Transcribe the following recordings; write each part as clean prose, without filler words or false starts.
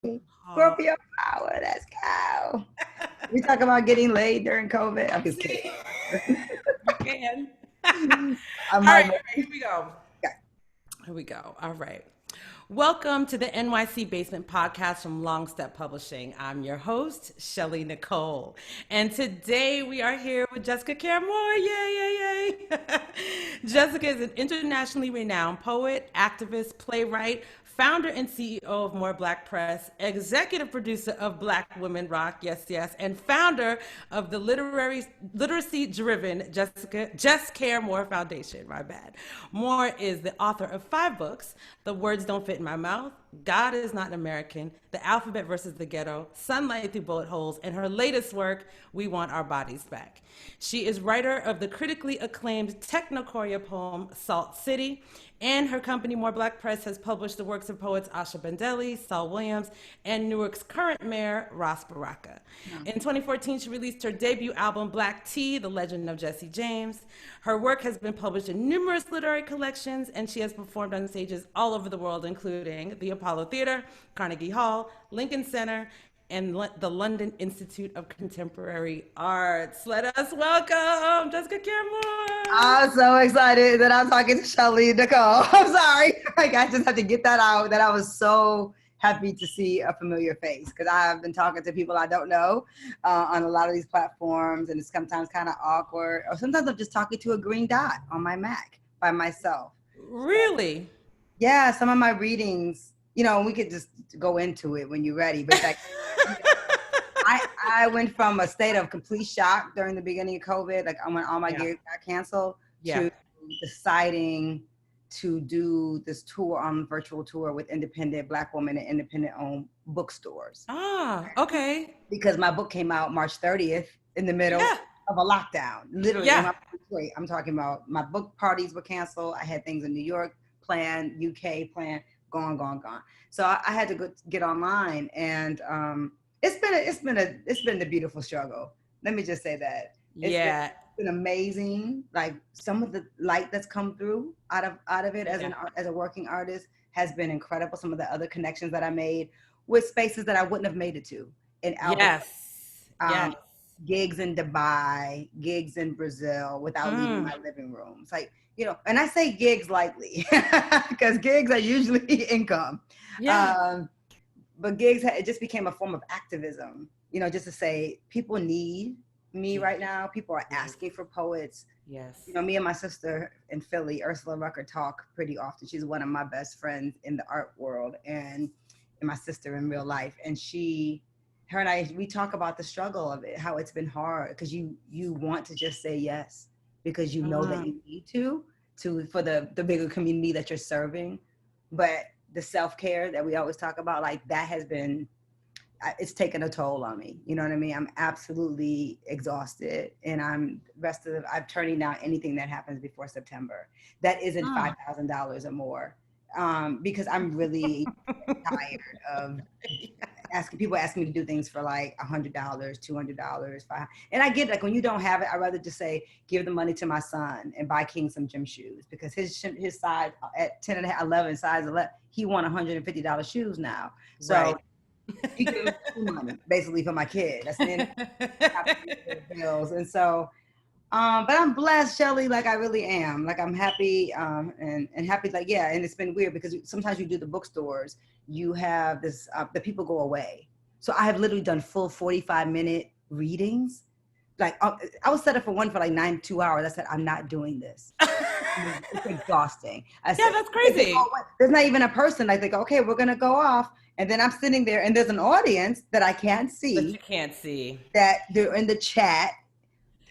Oh, Scorpio power, let's go. We talk about getting laid during COVID. I'm just kidding. see, you can. I'm All right, hard. here we go. Here we go. All right. Welcome to the NYC Basement Podcast from Long Step Publishing. I'm your host, Shelley Nicole. And today we are here with Jessica Caramore. Yay, yay, yay. Jessica is an internationally renowned poet, activist, playwright, founder and CEO of More Black Press, executive producer of Black Women Rock, yes, yes, and founder of the literacy-driven Jess Care More Foundation. My bad. Moore is the author of 5 books: The Words Don't Fit in My Mouth, God Is Not American, The Alphabet versus the Ghetto, Sunlight Through Bullet Holes, and her latest work, We Want Our Bodies Back. She is writer of the critically acclaimed technochorea poem Salt City, and her company, More Black Press, has published the works of poets Asha Bendelli, Saul Williams, and Newark's current mayor, Ross Baraka. In 2014, she released her debut album, Black Tea, The Legend of Jesse James. Her work has been published in numerous literary collections, and she has performed on stages all over the world, including the Apollo Theater, Carnegie Hall, Lincoln Center, and the London Institute of Contemporary Arts. Let us welcome Jessica Caramore. I'm so excited that I'm talking to Shelley Nicole. I'm sorry. Like, I just have to get that out, that I was so happy to see a familiar face, because I've been talking to people I don't know on a lot of these platforms, and it's sometimes kind of awkward. Or sometimes I'm just talking to a green dot on my Mac by myself. Really? Yeah, some of my readings, we could just go into it when you're ready. But like, I went from a state of complete shock during the beginning of COVID, like when all my gigs got canceled, Yeah. to deciding to do this tour on virtual tour with independent Black women and independent owned bookstores. Ah, okay. Because my book came out March 30th in the middle Yeah. of a lockdown. Literally, Yeah. I'm talking about my book parties were canceled. I had things in New York planned, UK planned, gone. So I had to go get online, and it's been a beautiful struggle. Let me just say that. Yeah. It's been amazing. Like, some of the light that's come through out of it as a working artist has been incredible. Some of the other connections that I made with spaces that I wouldn't have made it to in Albuquerque. Yes. Yes. Gigs in Dubai, gigs in Brazil without leaving my living room. It's like, and I say gigs lightly because gigs are usually income. Yeah. But gigs, it just became a form of activism, just to say people need me right now. People are asking for poets. Yes. Me and my sister in Philly, Ursula Rucker, talk pretty often. She's one of my best friends in the art world, and my sister in real life. And her and I, we talk about the struggle of it, how it's been hard, because you want to just say yes because you know that you need to for the bigger community that you're serving. But the self-care that we always talk about, like, that has been, it's taken a toll on me. You know what I mean? I'm absolutely exhausted, and I'm turning down anything that happens before September that isn't $5,000 or more, because I'm really tired of people asking me to do things for like $100, $200, $500. And I get, like, when you don't have it, I'd rather just say, give the money to my son and buy King some gym shoes, because his size at 10 and 11, size 11, he want $150 shoes now. So he gives me money basically for my kid. That's the end of bills. And so, but I'm blessed, Shelley. Like, I really am. Like, I'm happy, and happy. Like, yeah. And it's been weird because sometimes you do the bookstores, you have this, the people go away. So I have literally done full 45-minute readings. Like, I was set up for one for like 2 hours. I said, I'm not doing this. It's exhausting. I said, that's crazy. There's not even a person. Like, they go, okay, we're gonna go off, and then I'm sitting there, and there's an audience that I can't see. But you can't see. That they're in the chat.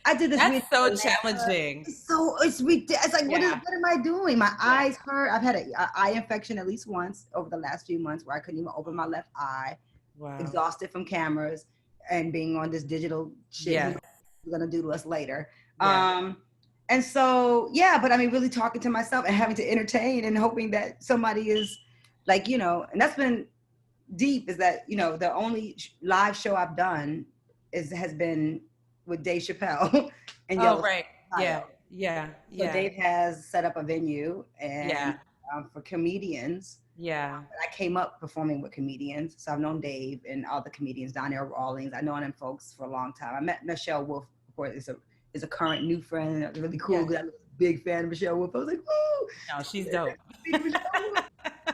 I did this. That's so challenging. It's ridiculous. It's like, what am I doing? My eyes hurt. I've had an eye infection at least once over the last few months, where I couldn't even open my left eye. Wow. Exhausted from cameras and being on this digital shit. Yeah. We're gonna do to us later. Yeah. And so, but I mean, really talking to myself and having to entertain and hoping that somebody is like, and that's been deep, is that, the only live show I've done has been with Dave Chappelle. And right. Yeah. So Dave has set up a venue, and for comedians. Yeah. I came up performing with comedians, so I've known Dave and all the comedians, Donnell Rawlings. I know them folks for a long time. I met Michelle Wolf, of course, is a current new friend, a really cool. Yeah. I'm a big fan of Michelle Wolf. I was like, ooh, No, she's dope.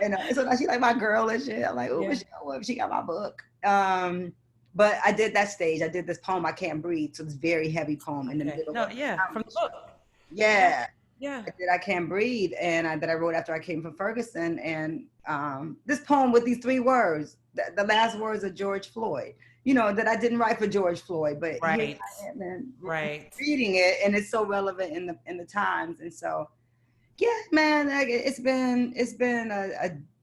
and so now she like my girl and shit. I'm like, ooh, Yeah. Michelle Wolf, she got my book. But I did that stage. I did this poem, I Can't Breathe. So it's a very heavy poem in the Okay. middle No, of the yeah, from comedy the book. show. Yeah. Yeah. I did I Can't Breathe, and that I wrote after I came from Ferguson. And this poem with these 3 words, the last words of George Floyd, that I didn't write for George Floyd, but here Right. I am and Right. reading it, and it's so relevant in the times. And so, yeah, man, like, it's been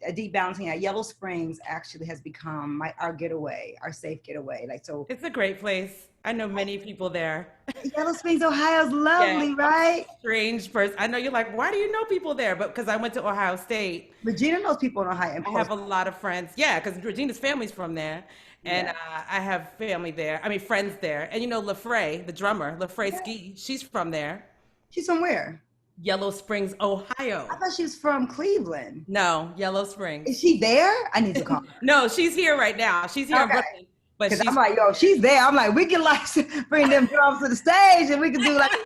a deep balancing act. Yellow Springs actually has become our getaway, our safe getaway. Like, so It's a great place. I know many people there. Yellow Springs, Ohio is Yeah, lovely, I'm a right? strange person. I know you're like, why do you know people there? But because I went to Ohio State, Regina knows people in Ohio. And I have a lot of friends. Yeah, because Regina's family's from there, and yeah, I have family there. I mean, friends there. And LaFrey, the drummer, LaFrey yeah. Ski, she's from there. She's from where? Yellow Springs, I Ohio. thought she was from Cleveland. No, Yellow Is Springs. she there? I need to call her. No, she's here right now. She's here in Okay. Brooklyn, but Because I'm she's like, yo, she's there. I'm like, we can like bring them drums to the stage and we can do like a real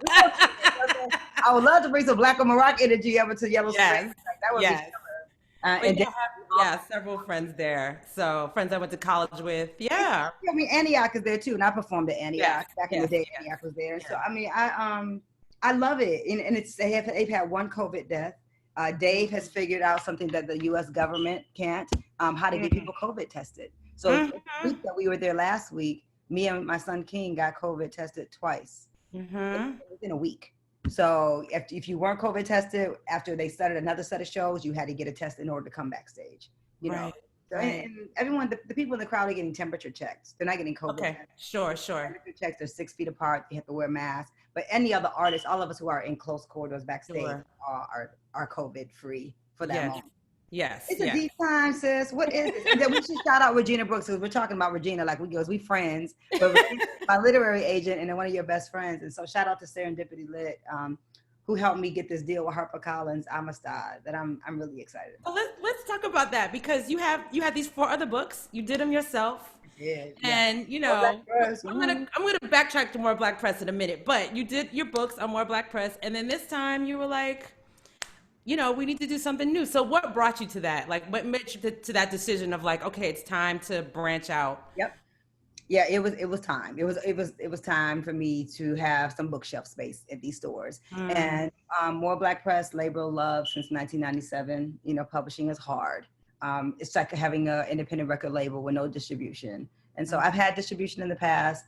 thing. I would love to bring some Black on Morocco energy over to Yellow Springs. yes, Like, that would be yes. killer. But And yeah, then, I have several friends there. So friends I went to college with. Yeah. I mean, Antioch is there too, and I performed at Yes, Antioch back in the yes, day. yes, Antioch was there, so yes. I mean, I love it, and they've had 1 COVID death. Dave has figured out something that the U.S. government can't, how to get people COVID tested. So the Mm-hmm. week that we were there last week, me and my son King got COVID tested twice Mm-hmm. within a week. So if you weren't COVID tested after they started another set of shows, you had to get a test in order to come backstage. You know. Right. So, Right. and everyone, the people in the crowd are getting temperature checks. They're not getting COVID Okay. tests. Sure. Temperature checks. They're 6 feet apart. They have to wear masks. But any other artists, all of us who are in close corridors backstage Sure. are COVID free for that Yes. moment. Yes. It's a Yes. deep time, sis. What is it? And then we should shout out Regina Brooks because we're talking about Regina like we friends. But Regina, my literary agent and one of your best friends. And so shout out to Serendipity Lit, who helped me get this deal with HarperCollins, Amistad, that I'm really excited about. Well, let's talk about that because you had these 4 other books. You did them yourself. Yeah. And I'm gonna backtrack to More Black Press in a minute, but you did your books on More Black Press, and then this time you were like, we need to do something new. So what brought you to that? Like, what made you to that decision of like, okay, it's time to branch out? Yep. Yeah, it was time. It was time for me to have some bookshelf space at these stores. And More Black Press, labor of love since 1997. Publishing is hard. It's like having an independent record label with no distribution. And so I've had distribution in the past.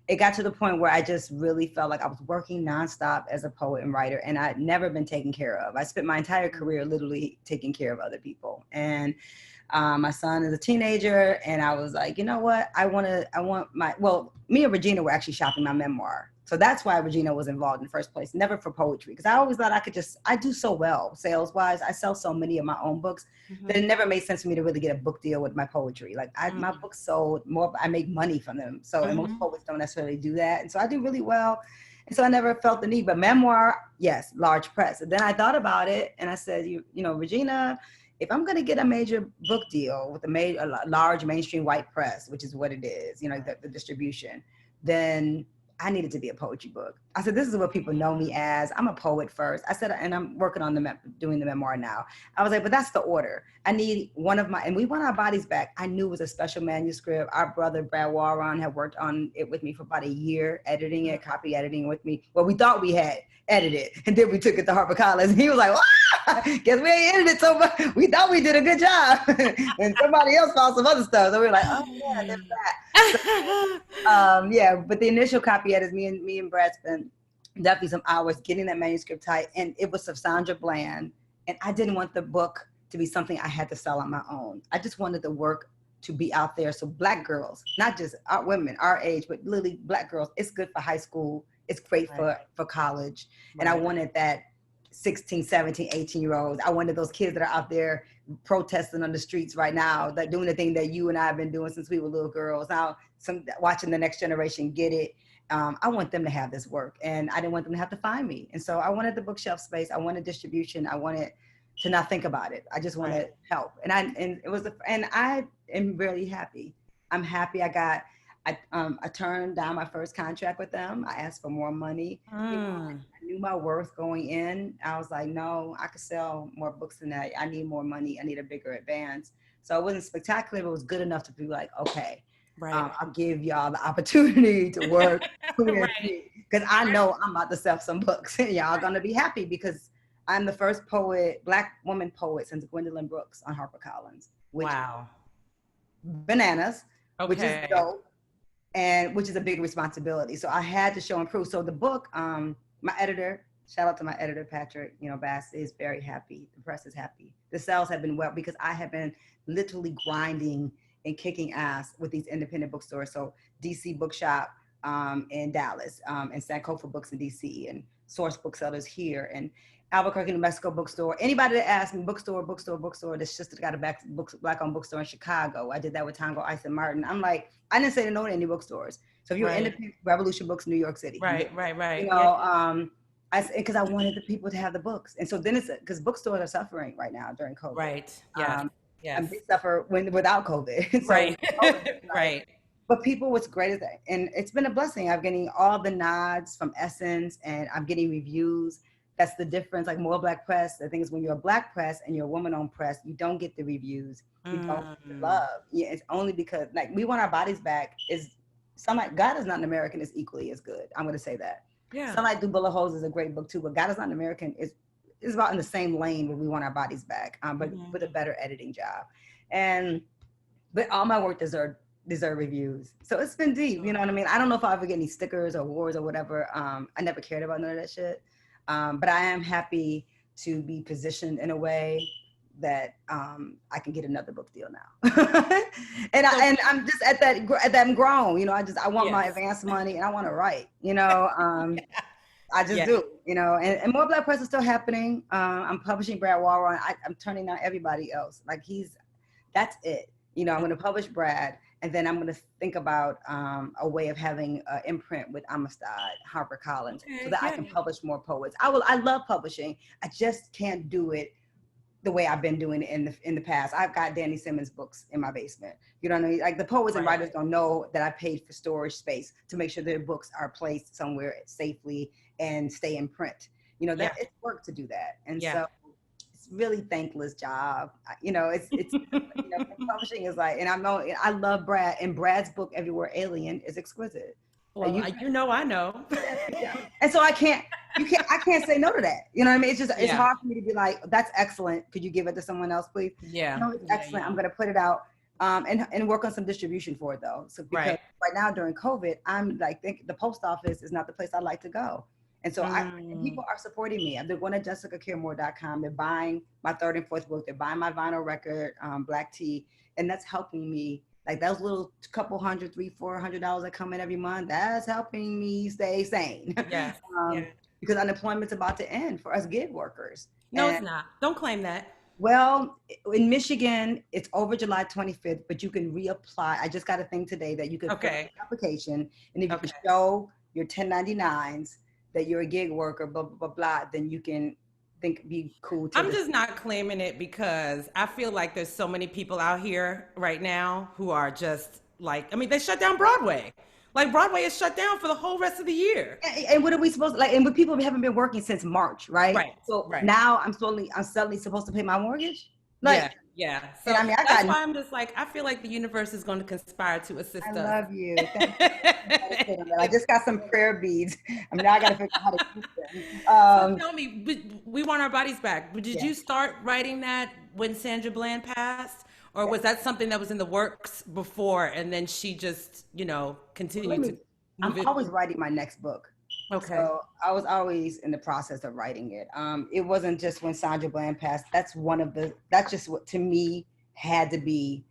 It got to the point where I just really felt like I was working nonstop as a poet and writer, and I'd never been taken care of. I spent my entire career literally taking care of other people. And my son is a teenager, and I was like, you know what? Me and Regina were actually shopping my memoir. So that's why Regina was involved in the first place, never for poetry. Because I always thought I do so well sales-wise. I sell so many of my own books that it never made sense for me to really get a book deal with my poetry. Like my books sold more, I make money from them. So and most poets don't necessarily do that. And so I do really well. And so I never felt the need, but memoir, yes, large press. And then I thought about it and I said, Regina, if I'm going to get a major book deal with a large mainstream white press, which is what it is, the distribution, then I needed to be a poetry book. I said, this is what people know me as. I'm a poet first. I said, and I'm working on doing the memoir now. I was like, but that's the order. I need and We Want Our Bodies Back, I knew was a special manuscript. Our brother, Brad Warron, had worked on it with me for about a year, editing it, copy editing with me. Well, we thought we had edited, and then we took it to HarperCollins, and he was like, guess we ain't edited so much. We thought we did a good job. And somebody else found some other stuff. So we were like, oh yeah, there's that. But the initial copy edits, me and Brad spent definitely some hours getting that manuscript tight. And it was of Sandra Bland. And I didn't want the book to be something I had to sell on my own. I just wanted the work to be out there. So Black girls, not just our women, our age, but literally Black girls, it's good for high school. It's great for college. Right. And I wanted that 16, 17, 18-year-olds. I wanted those kids that are out there protesting on the streets right now, that doing the thing that you and I have been doing since we were little girls. Now, watching the next generation get it. I want them to have this work, and I didn't want them to have to find me. And so I wanted the bookshelf space. I wanted distribution. I wanted to not think about it. I just want to help. And I am really happy. I'm happy I turned down my first contract with them. I asked for more money. I knew my worth going in. I was like, no, I could sell more books than that. I need more money. I need a bigger advance. So it wasn't spectacular, but it was good enough to be like, okay, I'll give y'all the opportunity to work because I know I'm about to sell some books and y'all gonna be happy because I'm the first Black woman poet since Gwendolyn Brooks on HarperCollins. Which bananas, which is dope. And which is a big responsibility. So I had to show and prove. So the book, my editor, shout out to my editor, Patrick, Bass, is very happy. The press is happy. The sales have been well because I have been literally grinding and kicking ass with these independent bookstores. So DC Bookshop in Dallas, and Sankofa Books in DC, and Source Booksellers here, and Albuquerque, New Mexico bookstore. Anybody that asks me, bookstore, that's just got a black-owned bookstore in Chicago. I did that with Tango, Ice, and Martin. I'm like, I didn't say no to any bookstores. So if you're independent, Revolution Books, New York City. Right. Because I wanted the people to have the books. And so then because bookstores are suffering right now during COVID. Right, yeah. And they suffer without COVID. Right. But people, what's great is that, and it's been a blessing. I'm getting all the nods from Essence, and I'm getting reviews. That's the difference. Like more Black press. The thing is, when you're a Black press and you're a woman-owned press, you don't get the reviews. You don't get the love. Yeah, it's only because We Want Our Bodies Back is God Is Not an American is equally as good. I'm going to say that. Yeah. Sunlight Through Bullet Holes is a great book too, but God Is Not an American is about in the same lane where We Want Our Bodies Back, but with a better editing job. But all my work deserve reviews. So it's been deep. You know what I mean? I don't know if I'll ever get any stickers or awards or whatever. I never cared about none of that shit. But I am happy to be positioned in a way that I can get another book deal now. and I'm just at that I'm grown. I want my advance money and I want to write. I just do. And more Black press is still happening. I'm publishing Brad Walron. I'm turning down everybody else. That's it. I'm going to publish Brad. And then I'm going to think about a way of having an imprint with Amistad, HarperCollins, so that I can publish more poets. I love publishing. I just can't do it the way I've been doing it in the past. I've got Danny Simmons books in my basement. You know what I mean? Like the poets and writers don't know that I paid for storage space to make sure their books are placed somewhere safely and stay in print. It's work to do that. And so it's really thankless job. Publishing is and I love Brad, and Brad's book Everywhere Alien is exquisite. Well, I know. And so I can't say no to that. You know what I mean? It's just, it's hard for me to be like, that's excellent. Could you give it to someone else, please? Yeah. No, it's excellent. I'm going to put it out and work on some distribution for it though. So because right now during COVID, I'm the post office is not the place I like to go. And so and people are supporting me. They're going to JessicaCaremore.com. They're buying my third and fourth book. They're buying my vinyl record, Black Tea. And that's helping me. Those little couple $100, $300-$400 that come in every month, that's helping me stay sane. Yes. Because unemployment's about to end for us gig workers. No, it's not. Don't claim that. Well, in Michigan, it's over July 25th, but you can reapply. I just got a thing today that you can fill out an application, and if you can show your 1099s that you're a gig worker, blah, blah, blah, blah, then you can be cool. I'm just not claiming it because I feel like there's so many people out here right now who are just they shut down Broadway. Broadway is shut down for the whole rest of the year. And what are we supposed to and with people who haven't been working since March, right? Right. So now I'm suddenly supposed to pay my mortgage? Yeah. So that's why I'm just I feel like the universe is going to conspire to assist us. I love you. I just got some prayer beads. Now I got to figure out how to keep them. So tell me, we want our bodies back. Did you start writing that when Sandra Bland passed? Or was that something that was in the works before and then she just, continued to... I'm always writing my next book. Okay. So I was always in the process of writing it. It wasn't just when Sandra Bland passed. That's just what to me had to be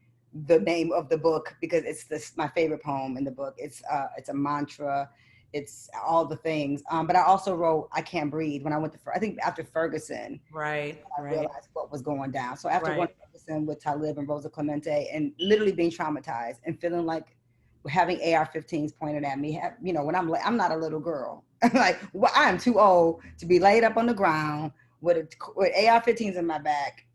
the name of the book because it's my favorite poem in the book. It's a mantra. It's all the things. But I also wrote I Can't Breathe when I went to, I think after Ferguson. Right. I realized what was going down. So after going to Ferguson with Talib and Rosa Clemente and literally being traumatized and feeling like having AR-15s pointed at me, when I'm not a little girl. I am too old to be laid up on the ground with AR-15s in my back,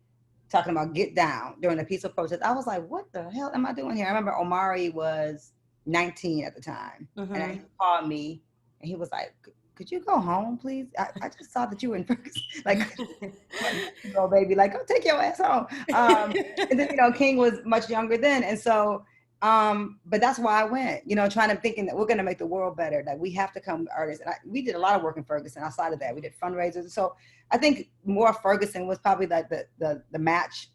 talking about get down during a peaceful protest. I was like, what the hell am I doing here? I remember Omari was 19 at the time, and he called me, and he was like, could you go home, please? I just saw that you were in Ferguson. Like, go, baby. Like, go take your ass home. And then, King was much younger then. And so, but that's why I went, thinking that we're going to make the world better, that we have to come artists. And we did a lot of work in Ferguson. Outside of that, we did fundraisers. So I think more Ferguson was probably like the match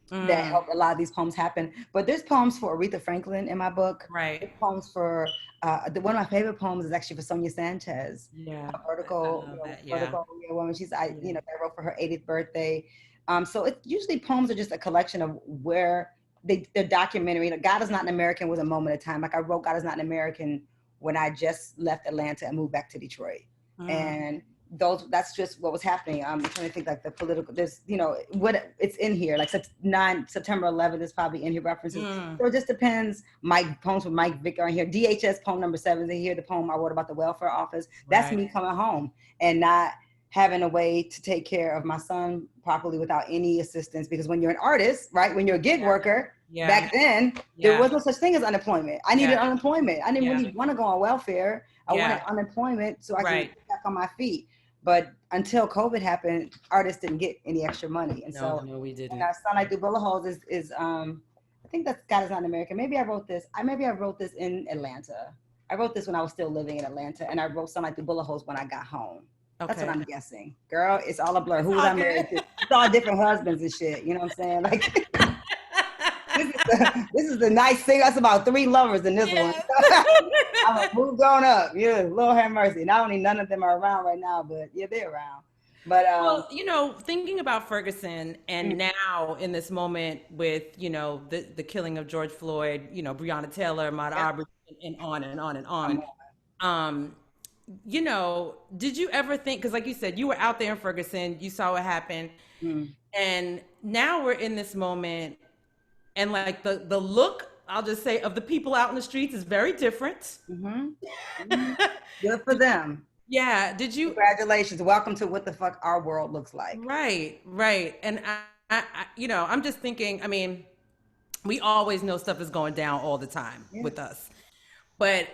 that helped a lot of these poems happen. But there's poems for Aretha Franklin in my book. Right. There's poems for one of my favorite poems is actually for Sonia Sanchez. Yeah. Vertical woman. She's I wrote for her 80th birthday. So it's usually poems are just a collection of where they're documentary. God Is Not an American was a moment of time. Like I wrote God Is Not an American when I just left Atlanta and moved back to Detroit. And that's just what was happening. I'm trying to think like the political, there's, what it's in here, like September 11th is probably in here references. So it just depends. Poems with Mike Vick are in here. DHS poem number 7 is in here. The poem I wrote about the welfare office. That's me coming home and not having a way to take care of my son properly without any assistance. Because when you're an artist, right, when you're a gig worker, back then, there was no such thing as unemployment. I needed unemployment. I didn't really want to go on welfare. I wanted unemployment so I could get back on my feet. But until COVID happened, artists didn't get any extra money. And no, we didn't. And our Son Like Through Bullet Holes is I think that's God Is Not American. Maybe I wrote this in Atlanta. I wrote this when I was still living in Atlanta, and I wrote Son Like Through Bullet Holes when I got home. Okay. That's what I'm guessing. Girl, it's all a blur. Who was I married to? It's all different husbands and shit. You know what I'm saying? Like this is the nice thing. That's about 3 lovers in this one. I'm moved on up. Yeah, Lord have mercy. Not only none of them are around right now, but they're around. But well, thinking about Ferguson and now in this moment with the killing of George Floyd, Breonna Taylor, Ahmaud Arbery, and on and on and on. Did you ever think? Because like you said, you were out there in Ferguson, you saw what happened, and now we're in this moment. And like the look, I'll just say, of the people out in the streets is very different. Good for them. Yeah. Did you? Congratulations. Welcome to what the fuck our world looks like. Right. And I I'm just thinking, I mean, we always know stuff is going down all the time with us. But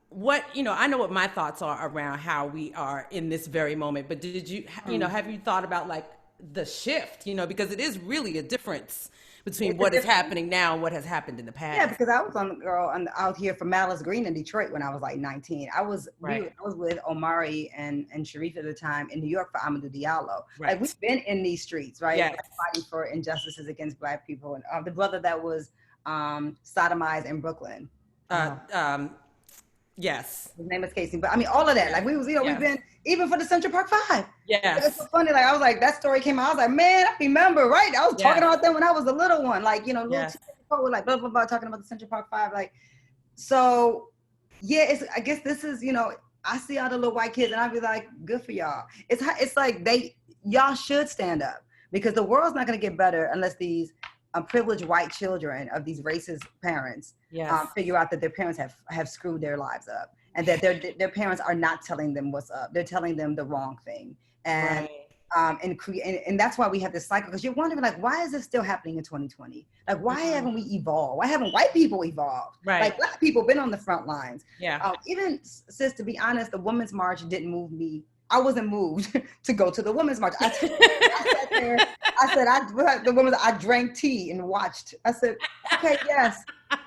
what, I know what my thoughts are around how we are in this very moment. But did you, have you thought about like the shift, because it is really a difference between what is happening now and what has happened in the past. Yeah, because I was out here for Malice Green in Detroit when I was like 19. I was with Omari and Sharif at the time in New York for Amadou Diallo. Right. Like we've been in these streets, right? Yes. Fighting for injustices against Black people. And the brother that was sodomized in Brooklyn. Yes. His name is Casey. But I mean, all of that. Like we was, we've been, even for the Central Park 5. Yes. It's so funny. Like I was like, that story came out. I was like, man, I remember, right? I was talking about that when I was a little one. Like, little were like, blah, blah, blah, talking about the Central Park 5. Like, so, I guess this is, I see all the little white kids and I'd be like, good for y'all. It's like y'all should stand up because the world's not going to get better unless these privileged white children of these racist parents figure out that their parents have screwed their lives up and that their parents are not telling them what's up. They're telling them the wrong thing. And and that's why we have this cycle, because you're wondering like, why is this still happening in 2020? Like, why haven't we evolved? Why haven't white people evolved? Right. Like Black people been on the front lines. Yeah. Even sis, to be honest, the Women's March didn't move me. I wasn't moved to go to the Women's March. I sat there. I drank tea and watched. I said, okay, yes,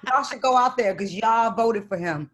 y'all should go out there because y'all voted for him.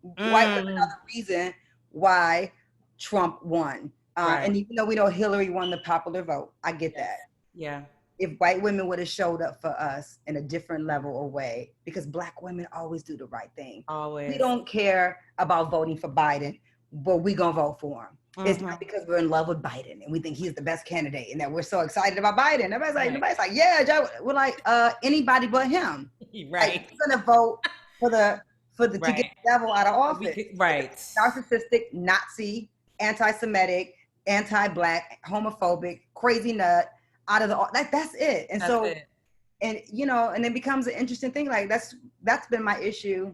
White women are the reason why Trump won. And even though we know Hillary won the popular vote, I get that. Yeah. If white women would have showed up for us in a different level or way, because Black women always do the right thing. Always. We don't care about voting for Biden, but we gonna vote for him. It's not because we're in love with Biden and we think he's the best candidate and that we're so excited about Biden. Nobody's like, yeah, Joe. We're like, anybody but him. Right. Like, we're gonna vote to get the devil out of office. Narcissistic, Nazi, anti-Semitic, anti-Black, homophobic, crazy nut out of that's it. And and it becomes an interesting thing. Like that's been my issue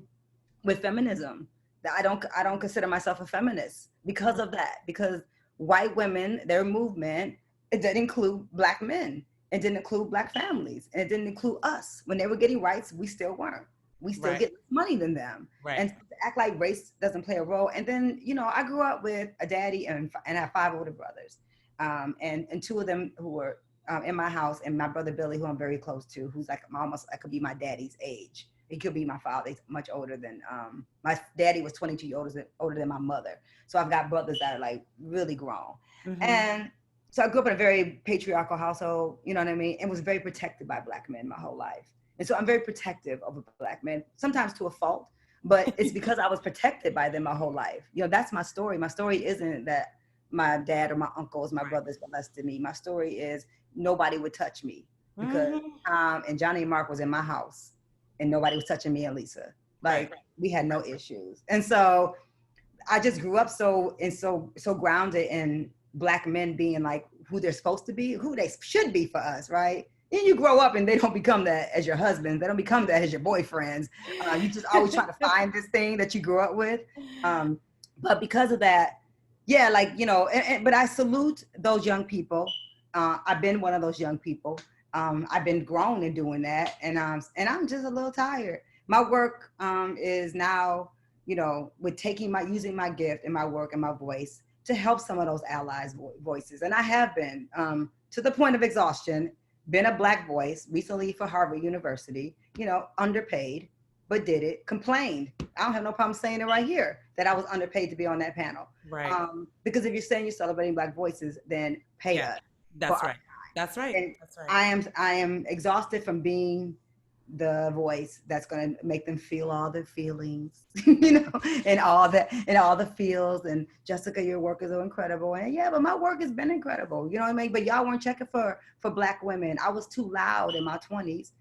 with feminism. That I don't consider myself a feminist because of that. Because white women, their movement, it didn't include black men. It didn't include black families. And it didn't include us. When they were getting rights, we still weren't. We still Right. get less money than them. Right. And to act like race doesn't play a role. And then, I grew up with a daddy and I have 5 older brothers. And 2 of them who were in my house, and my brother Billy, who I'm very close to, who's like almost, I could be my daddy's age. He could be my father. He's much older than my daddy was 22 years older than my mother. So I've got brothers that are like really grown. Mm-hmm. And so I grew up in a very patriarchal household, you know what I mean? And was very protected by black men my whole life. And so I'm very protective of black men, sometimes to a fault, but it's because I was protected by them my whole life. That's my story. My story isn't that my dad or my uncles, my brothers molested me. My story is nobody would touch me because Tom and Johnny and Mark was in my house and nobody was touching me and Lisa. Like we had no issues. And so I just grew up so grounded in black men being like who they're supposed to be, who they should be for us, right? And you grow up and they don't become that as your husbands. They don't become that as your boyfriends. You just always trying to find this thing that you grew up with. But because of that, but I salute those young people. I've been one of those young people. I've been grown in doing that. And I'm just a little tired. My work is now, with using my gift and my work and my voice to help some of those allies' voices. And I have been to the point of exhaustion, been a black voice recently for Harvard University, underpaid, but did it, complained. I don't have no problem saying it right here that I was underpaid to be on that panel. Right. Because if you're saying you're celebrating black voices, then pay us. That's right. That's right. And that's right. I am exhausted from being the voice that's going to make them feel all the feelings, and all the feels. And Jessica, your work is so incredible. And but my work has been incredible. You know what I mean? But y'all weren't checking for black women. I was too loud in my 20s,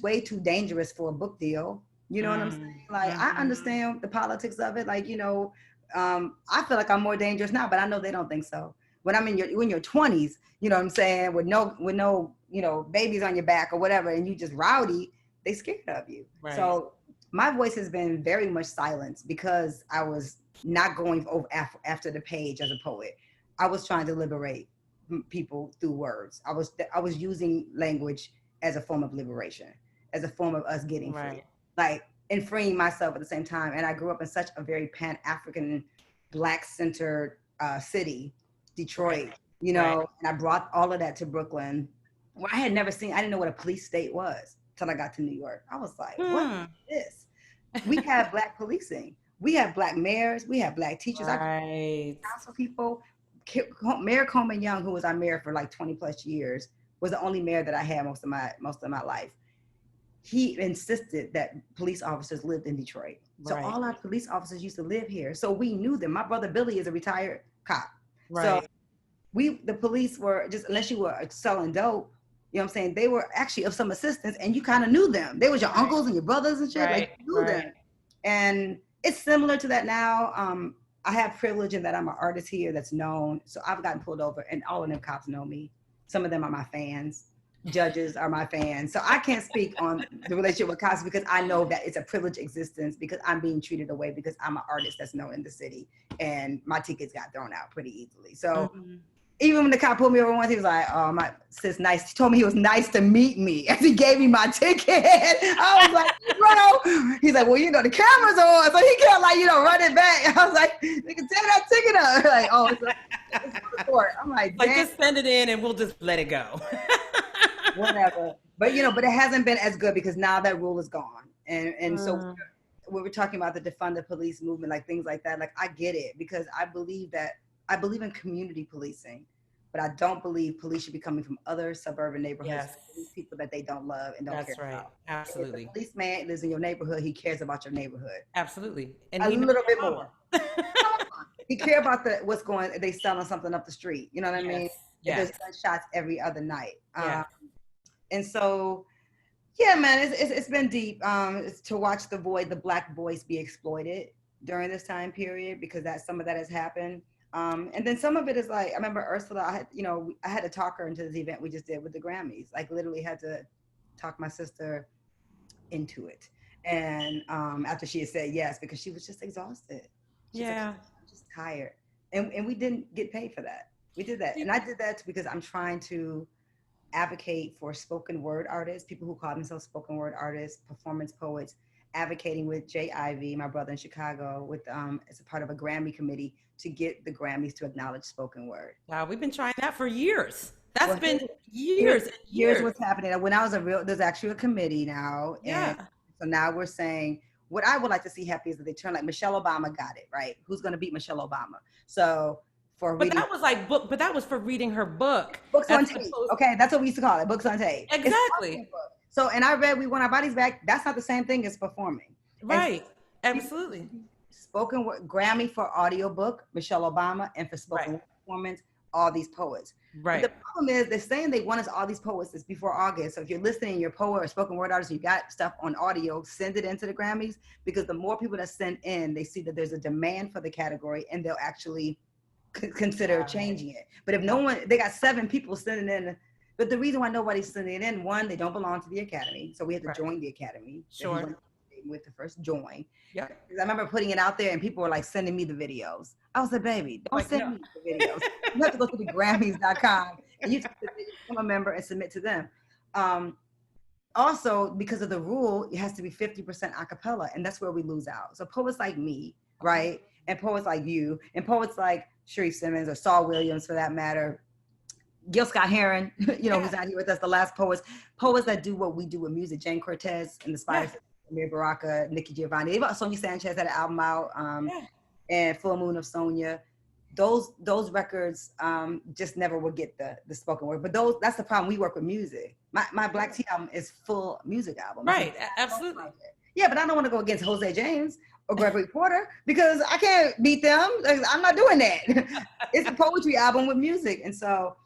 way too dangerous for a book deal. You know what I'm saying? Like, I understand the politics of it. Like, I feel like I'm more dangerous now, but I know they don't think so. When I'm in your 20s, you know what I'm saying, with no, babies on your back or whatever, and you just rowdy, they scared of you. Right. So my voice has been very much silenced because I was not going over after the page as a poet. I was trying to liberate people through words. I was using language as a form of liberation, as a form of us getting free, like, and freeing myself at the same time. And I grew up in such a very Pan-African, Black-centered city, Detroit, and I brought all of that to Brooklyn, where I didn't know what a police state was till I got to New York. I was like, what is this? We have black policing. We have black mayors. We have black teachers. Right. Council people. Mayor Coleman Young, who was our mayor for like 20 plus years, was the only mayor that I had most of my life. He insisted that police officers lived in Detroit. So all our police officers used to live here. So we knew them. My brother Billy is a retired cop. Right. So the police were just, unless you were selling dope, you know what I'm saying, they were actually of some assistance, and you kind of knew them. They was your uncles and your brothers and shit. Like, you knew them. And it's similar to that now. I have privilege in that I'm an artist here that's known. So I've gotten pulled over, and all of them cops know me. Some of them are my fans. Judges are my fans. So I can't speak on the relationship with cops because I know that it's a privileged existence because I'm being treated away because I'm an artist that's known in the city, and my tickets got thrown out pretty easily. So even when the cop pulled me over once, he was like, "Oh, my sis, nice." He told me he was nice to meet me as he gave me my ticket. I was like, "Bro," he's like, "Well, the camera's on, so he can't run it back." I was like, "Nigga, take that ticket up." Like, "Oh, it's for the court." I'm like, just send it in and we'll just let it go. Whatever. But it hasn't been as good because now that rule is gone. And so we were talking about the defund the police movement, like things like that. Like, I get it because I believe in community policing, but I don't believe police should be coming from other suburban neighborhoods. These people that they don't love and don't care about. Absolutely. If the policeman lives in your neighborhood, he cares about your neighborhood. Absolutely. And a little bit more. He care about what's going. They selling something up the street. You know what I mean? There's gunshots every other night. And so, man, it's been deep to watch the black voice be exploited during this time period because some of that has happened. And then some of it is like, I remember Ursula, I had to talk her into this event we just did with the Grammys. Like, literally had to talk my sister into it. And after she had said yes, because she was just exhausted. She's like, I'm just tired. and we didn't get paid for that. We did that, and I did that because I'm trying to advocate for spoken word artists, people who call themselves spoken word artists, performance poets, advocating with Jay Ivy, my brother in Chicago, with as a part of a Grammy committee to get the Grammys to acknowledge spoken word. Wow, we've been trying that for years. That's Well, been here's years and here's years. what's happening. When I was there's actually a committee now, and Yeah. so now we're saying what I would like to see happy is that they turn like Michelle Obama got it right. Who's going to beat Michelle Obama? So for But reading that was like book, but that was for reading her book. books on That's tape, supposed okay, that's what we used to call it, books on tape. It's an exactly. book. So and I read We Want Our Bodies Back. That's not the same thing as performing. And Right. Absolutely. spoken word Grammy for audiobook, Michelle Obama, and for spoken Right. word performance, all these poets. But the Right. problem is they're saying they want us all these poets this before August. So if you're listening, you're a poet or spoken word artist, you got stuff on audio, send it into the Grammys because the more people that send in, they see that there's a demand for the category and they'll actually consider changing it. But if no one, they got 7 people sending in. But the reason why nobody's sending it in, one, they don't belong to the academy, so we have to Right. join the academy. Sure. With the first join. Yep. I remember putting it out there and people were like sending me the videos. I was like, baby, don't Like, send no. me the videos. You have to go to the Grammys.com and you become a member and submit to them. Also, because of the rule, it has to be 50% a cappella, and that's where we lose out. So poets like me, right? And poets like you, and poets like Sharif Simmons or Saul Williams for that matter, Gil Scott Heron, who's not here with us, the last poets that do what we do with music, Jane Cortez and the Spiders, Amir Baraka, Nikki Giovanni. They've got Sonia Sanchez had an album out, and Full Moon of Sonia. Those records just never will get the spoken word. But that's the problem. We work with music. My Black Tea album is full music album. Right. Absolutely. Yeah, but I don't want to go against Jose James or Gregory Porter because I can't beat them. I'm not doing that. It's a poetry album with music. And so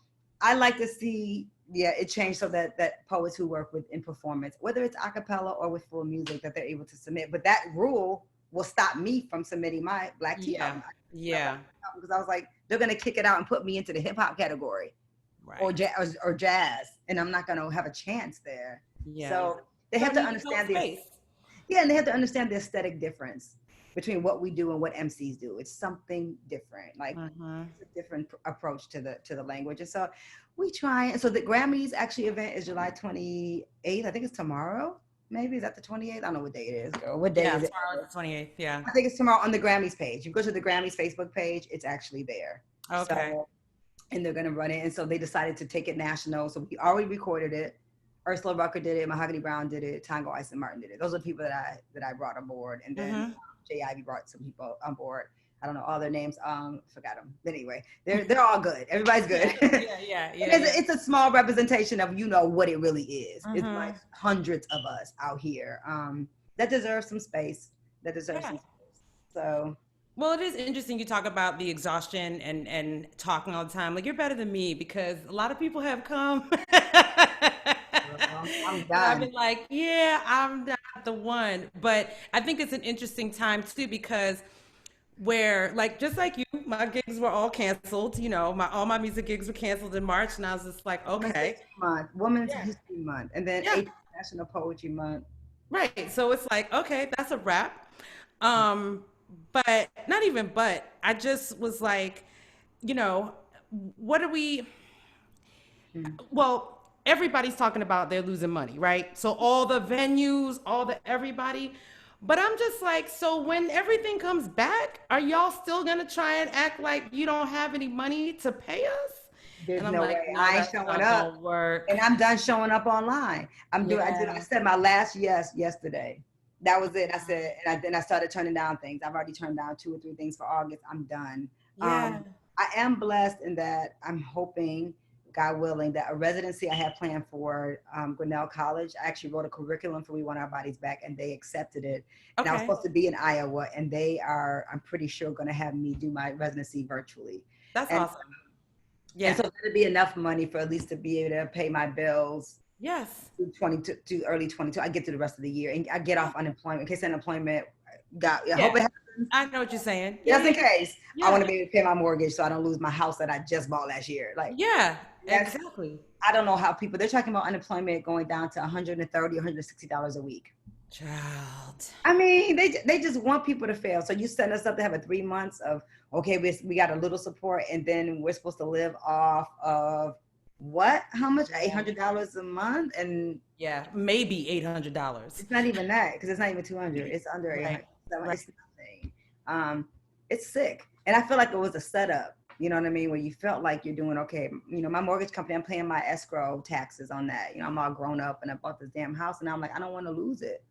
I like to see, it changed so that poets who work in performance, whether it's a cappella or with full music, that they're able to submit. But that rule will stop me from submitting my Black Tea album. Yeah. Because I was like, they're going to kick it out and put me into the hip hop category or jazz. And I'm not going to have a chance there. Yeah. So they have to understand and they have to understand the aesthetic difference between what we do and what MCs do. It's something different, like it's a different approach to the language. And so we try. So the Grammys actually event is July 28th. I think it's tomorrow. Maybe is that the 28th? I don't know what day it is, girl. What day is it? Tomorrow is the 28th. Yeah. I think it's tomorrow on the Grammys page. You go to the Grammys Facebook page, it's actually there. Okay. So, and they're gonna run it. And so they decided to take it national. So we already recorded it. Ursula Rucker did it, Mahogany Brown did it, Tango Ice and Martin did it. Those are the people that I brought on board. And then Jay Ivy brought some people on board. I don't know all their names. Forgot them. But anyway, they're all good. Everybody's good. It's a small representation of what it really is. It's like hundreds of us out here that deserve some space. So. Well, it is interesting you talk about the exhaustion and talking all the time. Like, you're better than me because a lot of people have come. I'm done. I've been like, I'm not the one. But I think it's an interesting time too because where, like, just like you, my gigs were all canceled. All my music gigs were canceled in March, and I was just like, okay. Women's History Month, and then National Poetry Month. Right. So it's like, okay, that's a wrap. But not even, but I just was like, what are we, well, everybody's talking about they're losing money, right? So all the venues, everybody, but I'm just like, so when everything comes back, are y'all still going to try and act like you don't have any money to pay us? There's no way. I ain't showing up. And I'm done showing up online. I said my last yes yesterday. That was it. I said, and then I started turning down things. I've already turned down 2 or 3 things for August. I'm done. I am blessed in that I'm hoping, God willing, that a residency I had planned for Grinnell College, I actually wrote a curriculum for We Want Our Bodies Back, and they accepted it. And I was supposed to be in Iowa, and they are, I'm pretty sure, going to have me do my residency virtually. That's awesome. Yeah. And so that'd be enough money for at least to be able to pay my bills. Yes. To early 22. I get through the rest of the year and I get off unemployment in case unemployment I hope it happens. I know what you're saying. Just in case. I want to be able to pay my mortgage so I don't lose my house that I just bought last year. Exactly. I don't know how they're talking about unemployment going down to $130, $160 a week. Child. I mean, they just want people to fail. So you set us up to have a 3 months of okay, we got a little support, and then we're supposed to live off of what? How much? Yeah. $800 a month, and Yeah. Maybe $800. it's not even that because it's not even 200. It's under Right. 800. So Right. it's nothing. It's sick, and I feel like it was a setup. You know what I mean? Where you felt like you're doing okay. You know, my mortgage company, I'm paying my escrow taxes on that. You know, I'm all grown up and I bought this damn house, and I'm like, I don't want to lose it.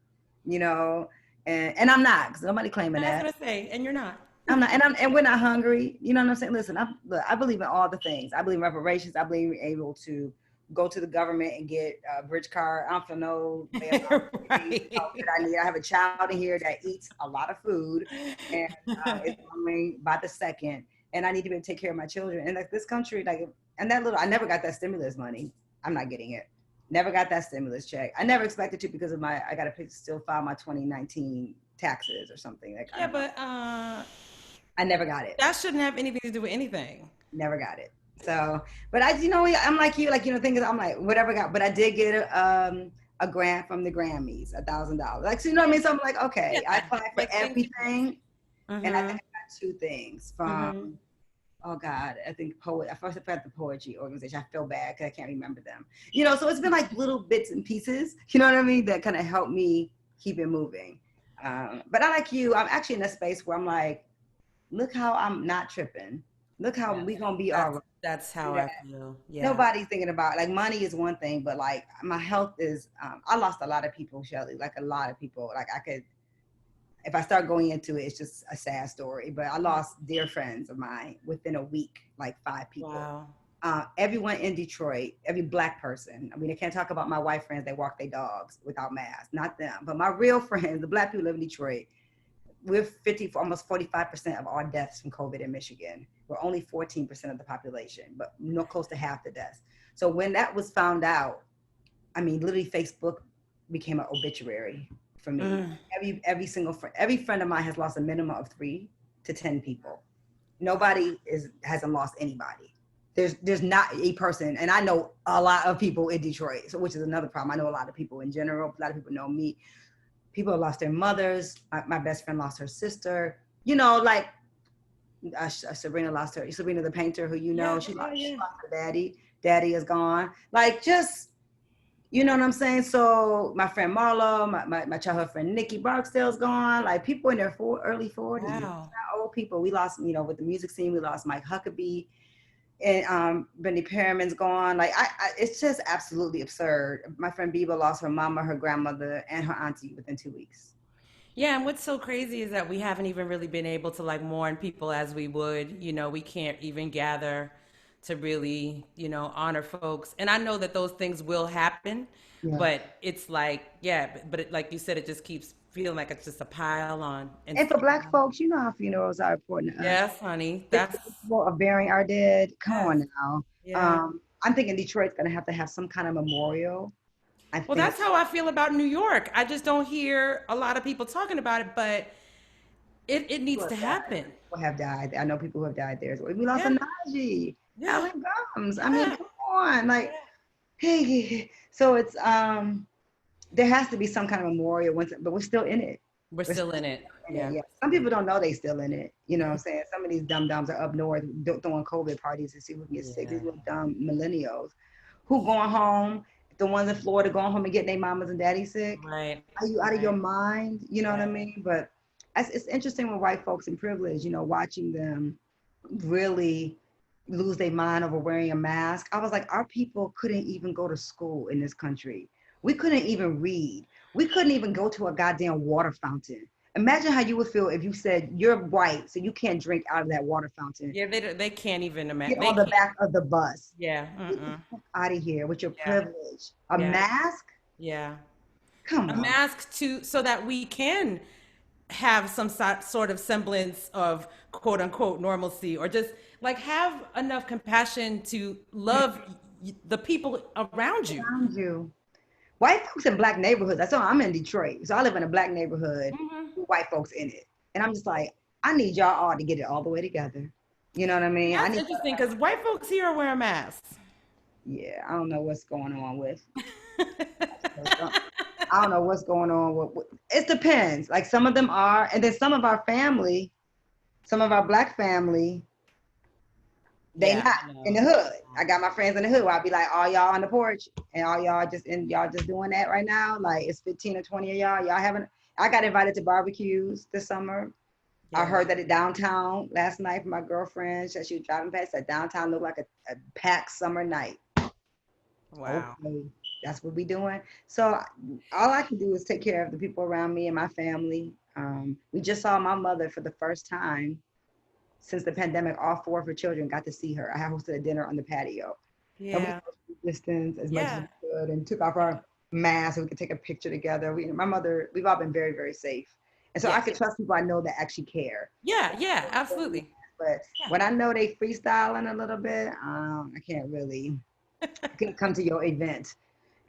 You know, and I'm not because nobody claiming I was that. gonna say, and you're not. I'm not, and we're not hungry. You know what I'm saying? Listen, look, I believe in all the things. I believe in reparations. I believe in able to go to the government and get a bridge card. I don't feel no way about Right. outfit I need. I have a child in here that eats a lot of food and is growing by the second. And I need to be able to take care of my children. And like this country, like, and that little, I never got that stimulus money. I'm not getting it. Never got that stimulus check. I never expected to because of I got to still file my 2019 taxes or something. Like, Yeah, but I never got it. that shouldn't have anything to do with anything. Never got it. So, but I'm like you, like, thing is, I'm like, whatever got, but I did get a grant from the Grammys, $1,000. Like, so you know what I mean? So I'm like, okay, I Yeah, applied for like things. everything. And I think I Mm-hmm. got two things Mm-hmm. from, oh God, I think I first applied the poetry organization. I feel bad because I can't remember them. You know, so it's been like little bits and pieces, you know what I mean? That kind of helped me keep it moving. But I like you, I'm actually in a space where I'm like, look how I'm not tripping. Look how Yeah. we gonna be all That's right. that's how Yeah. I feel. Yeah. Nobody's thinking about like money is one thing, but like my health is. I lost a lot of people, Shelley. Like a lot of people. Like I could, if I start going into it, it's just a sad story. But I lost dear friends of mine within a week, like 5 people. Wow. Everyone in Detroit, every black person. I mean, I can't talk about my white friends that walk their dogs without masks, not them. But my real friends, the black people who live in Detroit, we're 50, almost 45% of all deaths from COVID in Michigan. We're only 14% of the population, but no, close to half the deaths. So when that was found out, I mean, literally Facebook became an obituary for me. Mm. Every friend of mine has lost a minimum of 3 to 10 people. Nobody hasn't lost anybody. There's not a person, and I know a lot of people in Detroit, so which is another problem. I know a lot of people in general. A lot of people know me. People have lost their mothers. My best friend lost her sister. You know, like Sabrina lost her. Sabrina the painter, who you know, Yeah, she yeah, lost, she yeah. lost her daddy. Daddy is gone. Like just, you know what I'm saying? So my friend Marlo, my childhood friend Nikki Barksdale's gone. Like people in their early 40s, Wow. not old people. We lost, with the music scene, we lost Mike Huckabee, and Benny Perriman's gone. Like it's just absolutely absurd. My friend Biba lost her mama, her grandmother, and her auntie within 2 weeks. Yeah, and what's so crazy is that we haven't even really been able to like mourn people as we would. We can't even gather to really, honor folks. And I know that those things will happen, Yeah. but it's like, yeah, but like you said, it just keeps feeling like it's just a pile on. And And for Black folks, you know how funerals are important to us. yes, honey, It's that's of burying our dead. Come yes, on now. yeah. I'm thinking Detroit's gonna have to have some kind of memorial. I Well, think that's how I feel about New York. I just don't hear a lot of people talking about it, but it needs people to have died. happen. People have died. I know people who have died there as well. We lost a Yeah, Najee, yeah, Alan Gums. I mean, yeah, come on. yeah. Like, hey, so it's there has to be some kind of memorial once, but we're still in it. We're We're still still in it. in it. Yeah. Yeah. Some people don't know they still in it. You know what I'm saying? Some of these dumb dumbs are up north throwing COVID parties to see who can get sick. These Yeah. little dumb millennials who going home, the ones in Florida going home and getting their mamas and daddy sick. Right. Are you out of your Right. mind? You know what I Right. mean? But it's interesting with white folks in privilege, watching them really lose their mind over wearing a mask. I was like, our people couldn't even go to school in this country. We couldn't even read. We couldn't even go to a goddamn water fountain. Imagine how you would feel if you said you're white, so you can't drink out of that water fountain. Yeah, they can't even Get imagine. They on the can't. back of the bus. Yeah. Get the Mm-mm. fuck out of here with your Yeah. privilege. A Yeah. mask? Yeah. Come A on. mask to so that we can have some sort of semblance of quote unquote normalcy, or just like have enough compassion to love the people around you. Around you. White folks in black neighborhoods. That's all. I'm in Detroit, so I live in a black neighborhood Hmm. with white folks in it, and I'm just like, I need y'all all to get it all the way together. You know what I mean? I That's need. interesting because white folks here wear masks. Yeah, I don't know what's going on with. I don't know what's going on. It depends. Like some of them are, and then some of our family, some of our Black family, they Yeah, not I in the know. hood. I got my friends in the hood where I'll be like, all y'all on the porch and all y'all just doing that right now. Like it's 15 or 20 of y'all. Y'all haven't I got invited to barbecues this summer. I Yeah. heard that at downtown last night from my girlfriend. She was driving past that downtown looked like a packed summer night. Wow. Okay, that's what we doing. So all I can do is take care of the people around me and my family. We just saw my mother for the first time since the pandemic. All four of her children got to see her. I hosted a dinner on the patio, and we Yeah. social distance as much as Yeah. we could, and took off our masks so we could take a picture together. My mother, we've all been very, very safe, and so I Yeah. can trust people I know that actually care. Yeah. Yeah. Absolutely. But Yeah. when I know they freestyling a little bit, I can't really come to your event.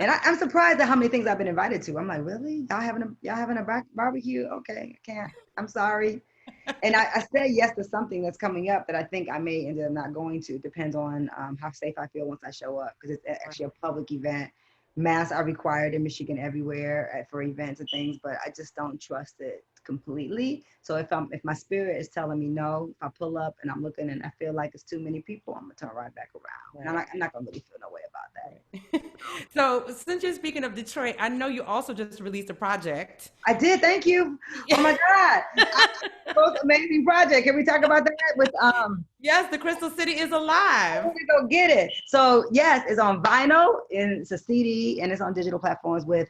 And I'm surprised at how many things I've been invited to. I'm like, really? Y'all having a barbecue? Okay, I can't. I'm sorry. And I say yes to something that's coming up that I think I may end up not going to. Depends on how safe I feel once I show up, because it's actually a public event. Masks are required in Michigan everywhere for events and things, but I just don't trust it completely. So if my spirit is telling me no, if I pull up and I'm looking and I feel like it's too many people, I'm gonna turn right back around. And Right. I'm not gonna really feel no way about that. Right. So, since you're speaking of Detroit, I know you also just released a project. I did. Thank you. Oh my God. Most amazing project. Can we talk about that with Yes, the Crystal City is alive. I'm gonna go get it. So yes, it's on vinyl and it's a CD and it's on digital platforms with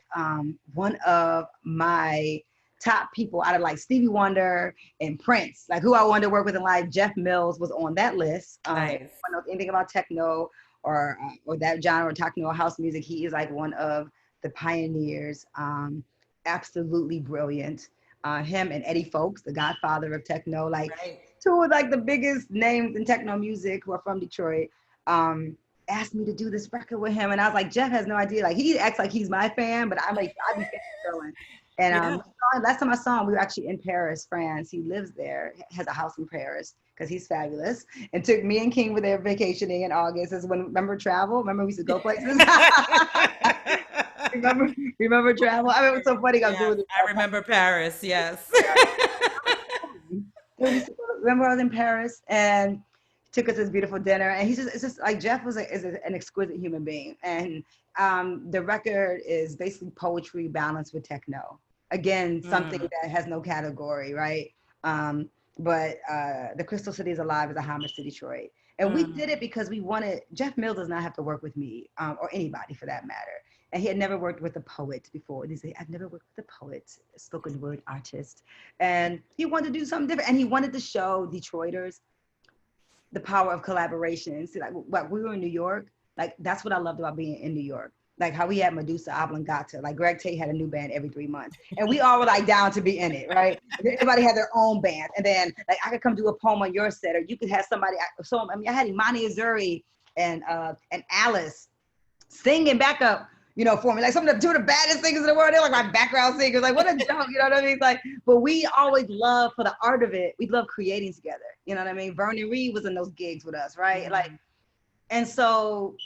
one of my top people out of like Stevie Wonder and Prince, like who I wanted to work with in life. Jeff Mills was on that list. If Nice. anyone knows anything about techno or that genre, techno or house music, he is like one of the pioneers. Absolutely brilliant. Him and Eddie Fowlkes, the godfather of techno, like Right. two of like the biggest names in techno music who are from Detroit, um, asked me to do this record with him. And I was like, Jeff has no idea. Like he acts like he's my fan, but I'm like, I be fan. And Yeah. last time I saw him, we were actually in Paris, France. He lives there, has a house in Paris because he's fabulous. And took me and King were there vacationing in August. Is when remember travel? Remember we used to go places. remember remember travel? I mean, it was so funny. I'm Yes, doing this. I remember Paris. Yes. So remember I was in Paris and took us this beautiful dinner, and it's just like Jeff is an exquisite human being, and the record is basically poetry balanced with techno. Again, something Mm, that has no category, right? Um, but the Crystal City is Alive is a homage to Detroit, and we mm, did it because we wanted Jeff Mills does not have to work with me or anybody for that matter. And he had never worked with a poet before. He said, I've never worked with a poet, a spoken word artist. And he wanted to do something different. And he wanted to show Detroiters the power of collaboration. See, like we were in New York, like that's what I loved about being in New York. Like how we had Medusa Oblongata, like Greg Tate had a new band every 3 months, and we all were like down to be in it, right? Everybody had their own band, and then like I could come do a poem on your set, or you could have somebody. So I mean, I had Imani Azuri and Alice singing backup, for me. Like some of the two of the baddest singers in the world. They're like my background singers. Like what a joke, you know what I mean? Like, but we always love for the art of it. We love creating together. You know what I mean? Vernon Reid was in those gigs with us, right? Like, mm, and so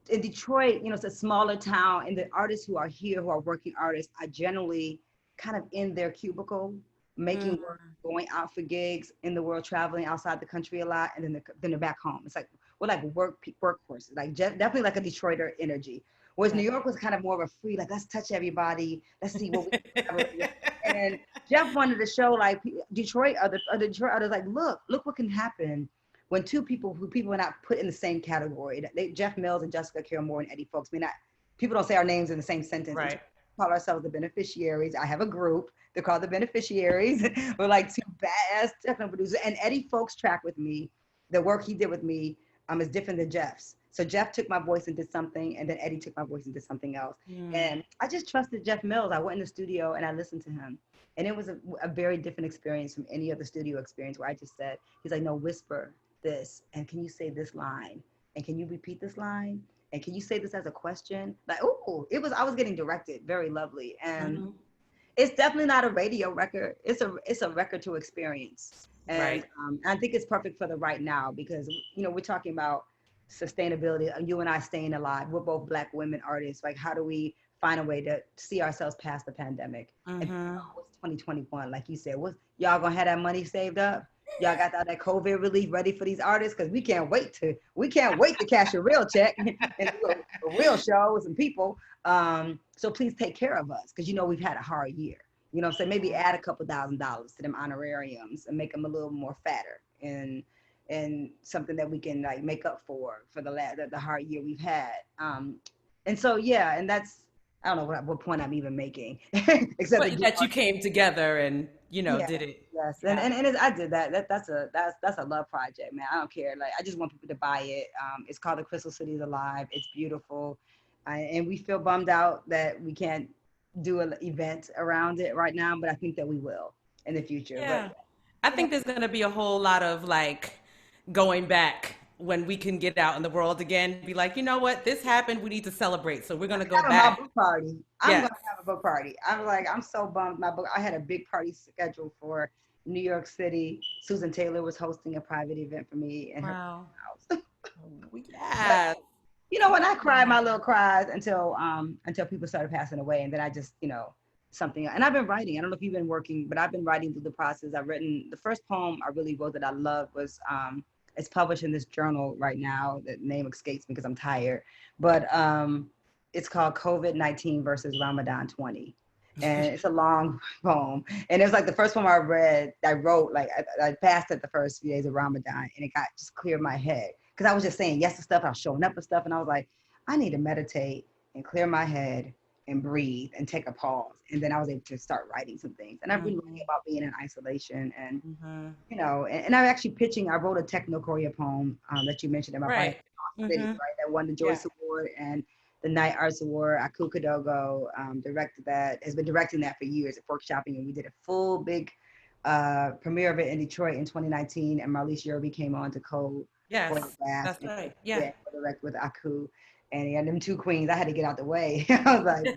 in Detroit, it's a smaller town, and the artists who are here, who are working artists, are generally kind of in their cubicle, making mm. work, going out for gigs in the world, traveling outside the country a lot, and then they're back home. It's like we're like workhorses, like definitely like a Detroiter energy. Whereas New York was kind of more of a free, like let's touch everybody, let's see what we can collaborate with. And Jeff wanted to show like Detroit, other Detroit others, like look what can happen when two people who people are not put in the same category. Jeff Mills and Jessica Care Moore and Eddie Fowlkes. People don't say our names in the same sentence. Right. We call ourselves the beneficiaries. I have a group. They're called the beneficiaries. We're like two badass techno producers. And Eddie Fowlkes track with me. The work he did with me is different than Jeff's. So Jeff took my voice and did something, and then Eddie took my voice and did something else. Mm. And I just trusted Jeff Mills. I went in the studio and I listened to him. And it was a very different experience from any other studio experience where I just said, he's like, no, whisper this, and can you say this line, and can you repeat this line, and can you say this as a question? Like, oh, I was getting directed, very lovely. And Mhm. it's definitely not a radio record. It's a record to experience. And Right. I think it's perfect for the right now, because we're talking about sustainability. You and I staying alive. We're both Black women artists. Like, how do we find a way to see ourselves past the pandemic. And what's 2021? Like you said, what y'all gonna have that money saved up? Y'all got that COVID relief ready for these artists? Because we can't wait to cash a real check and do a real show with some people. So please take care of us, because we've had a hard year. So maybe add a couple $1,000s to them honorariums and make them a little more fatter, and something that we can like make up for the hard year we've had. And so yeah, and that's, I don't know what point I'm even making, except But that you came together and yeah, did it. yes, Yeah. I did that. That's a love project, man. I don't care. Like, I just want people to buy it. It's called The Crystal City is Alive. It's beautiful, and we feel bummed out that we can't do an event around it right now, but I think that we will in the future. But Yeah. I think there's going to be a whole lot of like going back when we can get out in the world again, be like, you know what, this happened. We need to celebrate. So we're going to go having my back. book party. I'm Yes. gonna have a book party. I'm so bummed. My book. I had a big party scheduled for New York City. Susan Taylor was hosting a private event for me in her Wow. house. But Yes. when I cried my little cries until people started passing away, and then I just something. And I've been writing. I don't know if you've been working, but I've been writing through the process. I've written the first poem I really wrote that I loved was it's published in this journal right now. The name escapes me because I'm tired, but it's called COVID-19 versus Ramadan 20. And it's a long poem. And it was like the first poem I wrote, like I passed it the first few days of Ramadan, and it got just cleared my head. Because I was just saying yes to stuff, I was showing up with stuff, and I was like, I need to meditate and clear my head and breathe and take a pause. And then I was able to start writing some things. And I've been writing about being in isolation, and and I'm actually I wrote a techno Korea poem that you mentioned about Right. City, right? That won the Yeah. Joyce Award and the Night Arts Award. Aku Kadogo directed that, has been directing that for years at workshopping, and we did a full big premiere of it in Detroit in 2019. And Marlise Yerby came on to Yes. choreograph That's and right. Yeah. direct with Aku. And yeah, them two queens, I had to get out the way. I was like,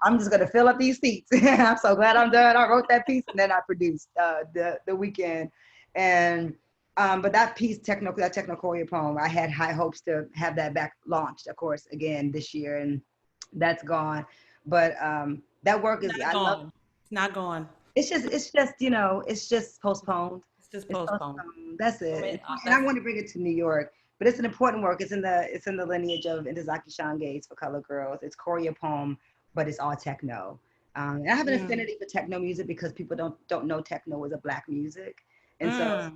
I'm just gonna fill up these seats. I'm so glad I'm done. I wrote that piece, and then I produced the weekend. And but that piece, that techno choreo poem, I had high hopes to have that back launched, of course, again this year, and that's gone. But that work is, Not I love. gone. It's not gone. It's just postponed. It's just It's postponed. postponed. That's I mean, it. And I that's want to bring it to New York, but it's an important work. It's in the lineage of Intozaki Shange's For Color Girls. It's choreo poem, but it's all techno. And I have an affinity for techno music because people don't know techno is a black music, and so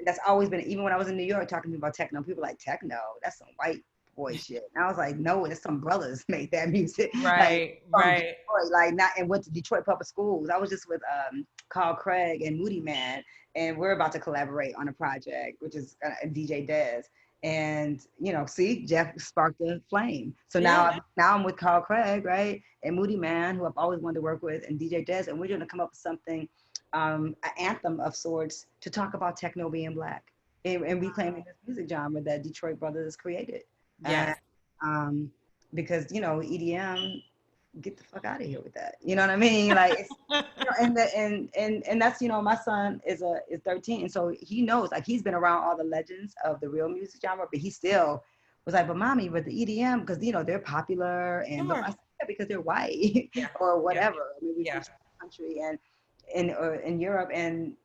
that's always been. Even when I was in New York talking to people about techno, people were like, techno, that's some white boy shit. And I was like, no, it's some brothers made that music, like right. from Right. Detroit, like not, and went to Detroit public schools. I was just with Carl Craig and Moody Man, and we're about to collaborate on a project, which is DJ Dez. And see, Jeff sparked the flame. So Yeah. now I'm with Carl Craig, right, and Moody Man, who I've always wanted to work with, and DJ Dez, and we're going to come up with something, an anthem of sorts to talk about techno being black, and reclaiming this music genre that Detroit Brothers has created. And Yes. because EDM, get the fuck out of here with that. You know what I mean? Like, it's, and that's my son is 13, and so he knows, like, he's been around all the legends of the real music genre, but he still was like, but mommy, but the EDM, because they're popular, and Sure. I said, yeah, because they're white Yeah. or Yeah. whatever. I mean, we Yeah. reached the country and in Europe, and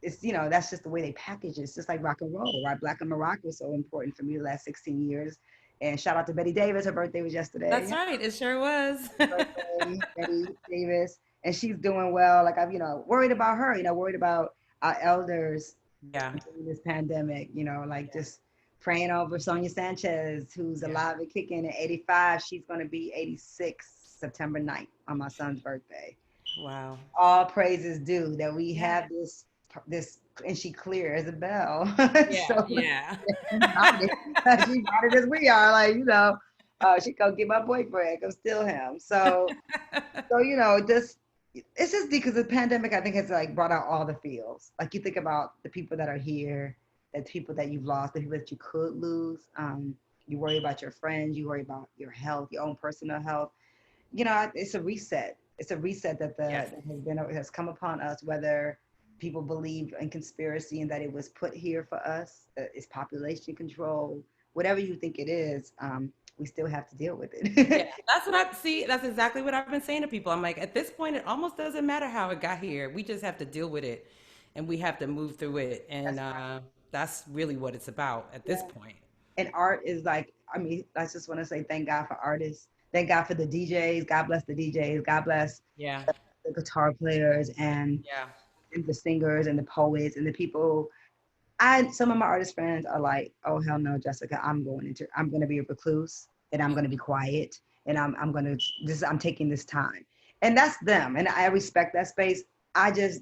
it's that's just the way they package it. It's just like rock and roll, right? Black and Morocco was so important for me the last 16 years. And shout out to Betty Davis. Her birthday was yesterday. That's right. It sure was. Birthday, Betty Davis. And she's doing well. Like, I'm, worried about her, worried about our elders Yeah. during this pandemic, like just praying over Sonia Sanchez, who's alive and kicking at 85. She's going to be 86 September 9th on my son's birthday. Wow. All praises due that we have this, and she clear as a bell. Yeah. So Yeah. she's nodded as we are, like, she go get my boyfriend, go steal him. So just, it's just because the pandemic, I think, has like brought out all the feels. Like, you think about the people that are here, the people that you've lost, the people that you could lose. You worry about your friends, you worry about your health, your own personal health. It's a reset. It's a reset that has come upon us, whether people believe in conspiracy and that it was put here for us, it's population control, whatever you think it is. we still have to deal with Yeah, it. that's what I see. That's exactly what I've been saying to people. I'm like, at this point, it almost doesn't matter how it got here. We just have to deal with it, and we have to move through it, and That's that's really what it's about at this yeah. point. And art is like, I mean, I just want to say thank God for artists. Thank God for the DJs. God bless the DJs. God bless Yeah, the guitar players yeah, and the singers and the poets and the people. I some of my artist friends are like, oh hell no, Jessica, I'm gonna be a recluse and I'm gonna be quiet and I'm gonna this I'm taking this time. And that's them. And I respect that space. I just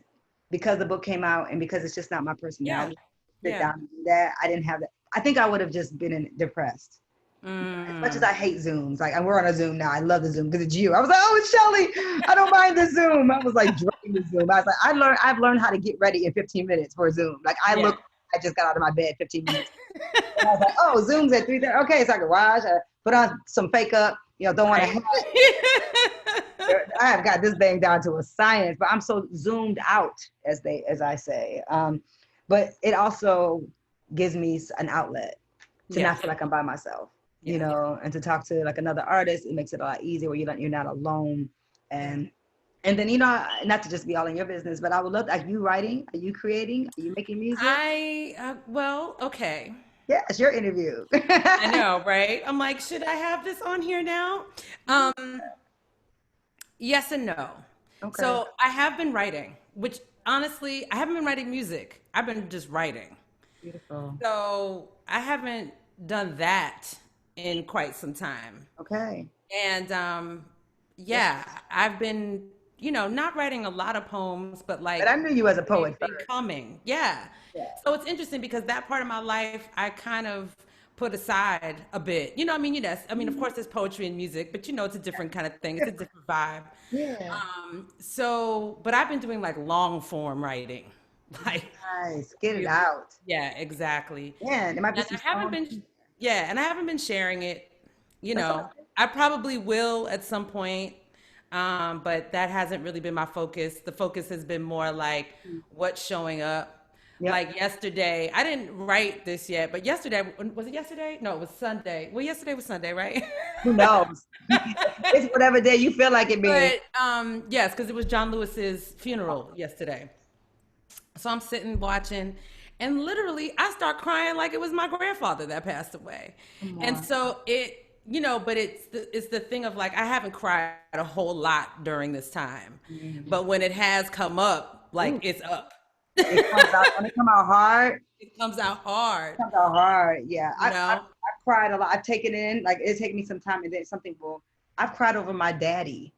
because the book came out and because it's just not my yeah, personality, sit yeah. down and do that. I didn't have that. I think I would have just been depressed. As much as Mm. I hate Zooms, like, and we're on a Zoom now. I love the Zoom because it's you. I was like, oh, it's Shelley. I don't mind the Zoom. I was like dreading the Zoom. I was like, I've learned how to get ready in 15 minutes for a Zoom. Like Yeah. I just got out of my bed 15 minutes. And I was like, oh, Zoom's at 3:30. Okay, so I can wash, put on some fake up, don't want to Right. have I have got this thing down to a science, but I'm so zoomed out, as I say. But it also gives me an outlet to not Yes. feel like I'm by myself, Yes. and to talk to like another artist. It makes it a lot easier where you're not alone. Yeah. And then not to just be all in your business, but I would love. Are you writing? Are you creating? Are you making music? Well, okay. Yeah, it's your interview. I know, right? I'm like, should I have this on here now? Um, yes and no. Okay, So I have been writing, which honestly, I haven't been writing music. I've been just writing. beautiful. So I haven't done that in quite some time. Okay, And that's. yeah, I've been, not writing a lot of poems, but But like I knew you as a poet first. becoming. Yeah. Yeah. So it's interesting because that part of my life I kind of put aside a bit. I mean, of course, there's poetry and music, but it's a different kind of thing. It's a different vibe. Yeah. But I've been doing like long form writing, like Nice. Get it really, out. yeah, exactly. Yeah, there might be And some I haven't songs. been, yeah, and I haven't been sharing it. You That's know, okay. I probably will at some point, but that hasn't really been my focus. The focus has been more like what's showing up. Yep. Like yesterday, I didn't write this yet, but yesterday, was it yesterday? No, it was Sunday. Well, yesterday was Sunday, right? Who knows? It's whatever day you feel like it being. But yes, because it was John Lewis's funeral yesterday. So I'm sitting watching, and literally I start crying like it was my grandfather that passed away. Come And on. so but it's the thing of like I haven't cried a whole lot during this time, Mhm. but when it has come up, like Ooh, it's up. it comes out when it come out hard. It comes out hard, It comes out hard. Yeah. you know. I've cried a lot. I've taken it in. Like it taken me some time, and then something will. I've cried over my daddy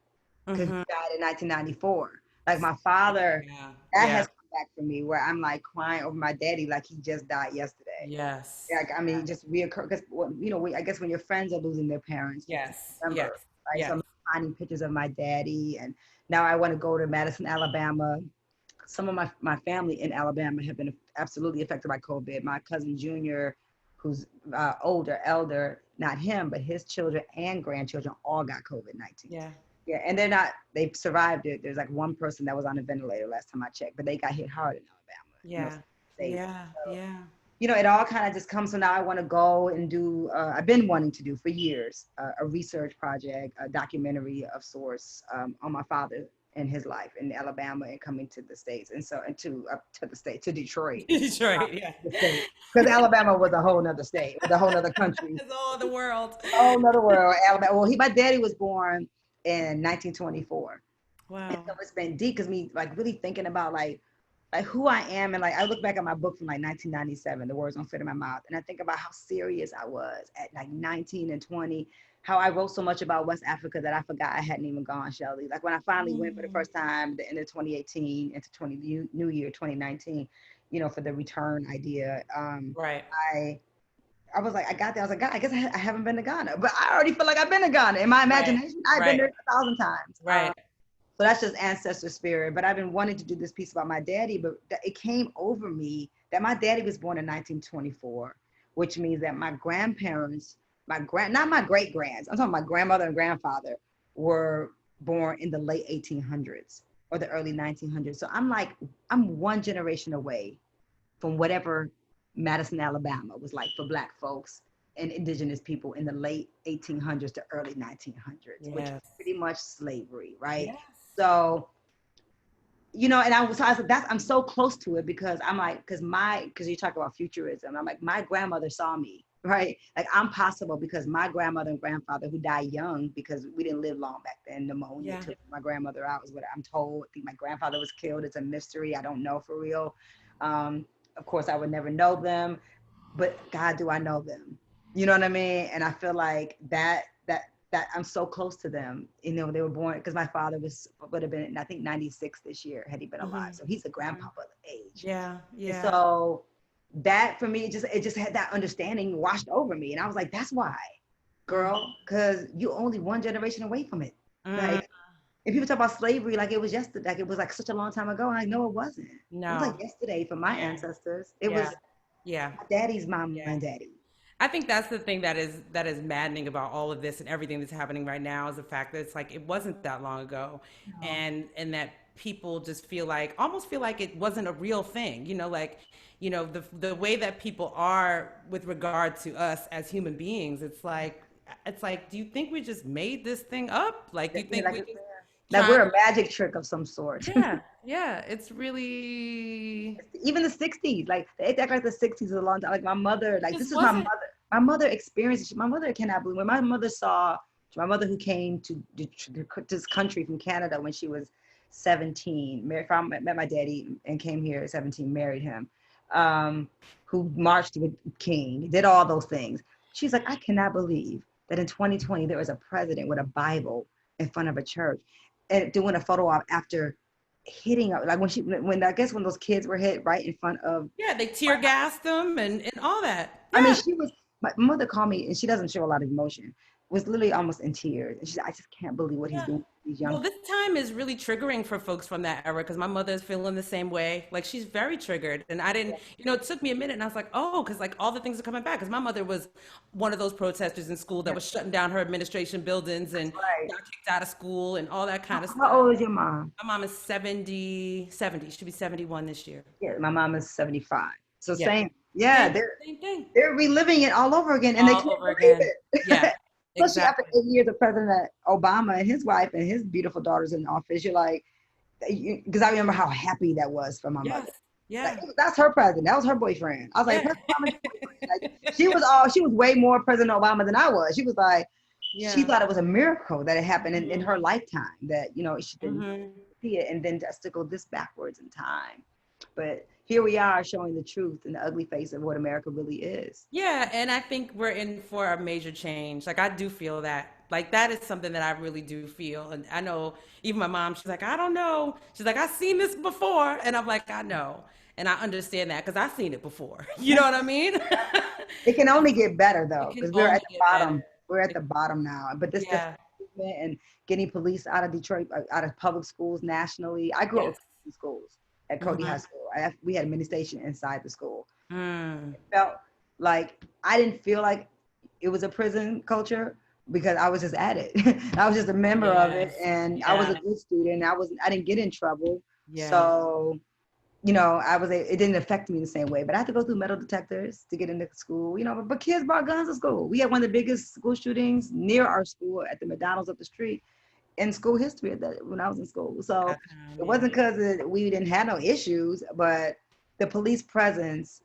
because he Hmm. died in 1994. Like my father, Yeah, that yeah, has come back for me where I'm like crying over my daddy like he just died yesterday. yes, Like I mean, just reoccur because I guess when your friends are losing their parents, you just yes, yes, remember. Right, so yes. I'm finding pictures of my daddy, and now I want to go to Madison, Alabama. Some of my family in Alabama have been absolutely affected by COVID. My cousin Junior, who's elder, not him, but his children and grandchildren all got COVID-19. Yeah, Yeah, and they've survived it. There's like one person that was on a ventilator last time I checked, but they got hit hard in Alabama, yeah, states. yeah, yeah. It all kind of just comes. So now I want to go and do. I've been wanting to do for years a research project, a documentary of sorts on my father and his life in Alabama and coming to the states, and so and to up to the state to Detroit, Detroit, yeah. because Alabama was a whole nother state, was a whole nother country, It's all the world. a whole nother world. Alabama. Well, my daddy was born in 1924, and Wow. so it's been deep because me like really thinking about like who I am. And like I look back at my book from like 1997, The Words Don't Fit in My Mouth, and I think about how serious I was at like 19 and 20, how I wrote so much about West Africa that I forgot I hadn't even gone, Shelley. Like when I finally went for the Mm. first time, the end of 2018 into 20 New Year 2019, for the return idea. Right, I I was like, I got there. I was like, God, I guess I haven't been to Ghana, but I already feel like I've been to Ghana. In my right, imagination, I've been right, there 1,000 times. right. So that's just ancestor spirit. But I've been wanting to do this piece about my daddy, but it came over me that my daddy was born in 1924, which means that my grandparents, not my great grands, I'm talking my grandmother and grandfather were born in the late 1800s or the early 1900s. So I'm one generation away from whatever Madison, Alabama was like for Black folks and indigenous people in the late 1800s to early 1900s, which was Yes. pretty much slavery, right? Yes. So, and I was like, I'm so close to it because I'm like, because you talk about futurism, I'm like, my grandmother saw me, right? Like I'm possible because my grandmother and grandfather who died young because we didn't live long back then. Pneumonia Yeah. took my grandmother out is what I'm told. I think my grandfather was killed. It's a mystery. I don't know for real. Of course, I would never know them, but God, do I know them? You know what I mean? And I feel like that I'm so close to them. They were born because my father would have been, I think, 96 this year had he been alive. So he's a grandpapa age. Yeah. And Yeah. so that for me, it just had that understanding washed over me. And I was like, that's why, girl, because you only one generation away from it. Mm. Like, and people talk about slavery like it was yesterday, like it was like such a long time ago. And I know it wasn't. It was like No. yesterday for my ancestors. It was Yeah. Yeah. my daddy's mom Yeah. and daddy. I think that's the thing that is maddening about all of this and everything that's happening right now is the fact that it's like it wasn't that long ago, No. and that people just almost feel like it wasn't a real thing. The way that people are with regard to us as human beings. It's like, do you think we just made this thing up? Like, do you Yeah, think we just like trying? we're a magic trick of some sort. Yeah, yeah. It's really Even the 60s, like they act like the 60s is a long time. Like my mother, like this just is my wasn't. mother. My mother experienced. My mother cannot believe when my mother who came to this country from Canada when she was 17. Met my daddy and came here at 17. Married him. Who marched with King, did all those things. She's like, I cannot believe that in 2020 there was a president with a Bible in front of a church and doing a photo op after hitting up, like when I guess when those kids were hit right in front of Yeah, they tear gassed them and all that. I mean Yeah. my mother called me and she doesn't show a lot of emotion, was literally almost in tears, and she said, I just can't believe what he's Yeah. doing to these young Well, people. this time is really triggering for folks from that era because my mother is feeling the same way. Like she's very triggered. And I didn't, it took me a minute and I was like, oh, because like all the things are coming back. Because my mother was one of those protesters in school that Yeah, was shutting down her administration buildings and right. got kicked out of school and all that kind of How stuff. old is your mom? My mom is 70. She'll be 71 this year. Yeah, my mom is 75. So Yeah. same. Yeah, Same, same thing. they're reliving it all over again and they All can't over believe again. Yeah, it. Especially after exactly. 8 years of President Obama and his wife and his beautiful daughters in office. You're like, because I remember how happy that was for my mother. Yes. Like, Yeah. that's her president. That was her boyfriend. I was like, Yeah. President Obama's your boyfriend. Like, she was way more President Obama than I was. She was like, she Yeah. thought it was a miracle that it happened in her lifetime, that, she didn't Hmm. see it, and then just to go this backwards in time. But here we are showing the truth and the ugly face of what America really is. Yeah, and I think we're in for a major change. Like I do feel that. Like that is something that I really do feel. And I know even my mom, she's like, I don't know. She's like, I've seen this before. And I'm like, I know. And I understand that because I've seen it before. You know what I mean? It can only get better It though, can because we're only at the get better. bottom. We're at the bottom now. But this Yeah. movement and getting police out of Detroit, out of public schools nationally. I grew up Yes. with schools at Cody High Hmm. School. We had a mini station inside the school. Mm. It felt like I didn't feel like it was a prison culture because I was just at it. I was just a member of it, Yes. and I was a Yeah. good student. I didn't get in trouble, Yeah. so it didn't affect me in the same way. But I had to go through metal detectors to get into school. But kids brought guns to school. We had one of the biggest school shootings near our school at the McDonald's up the street in school history when I was in school. So it Yeah. wasn't because we didn't have no issues, but the police presence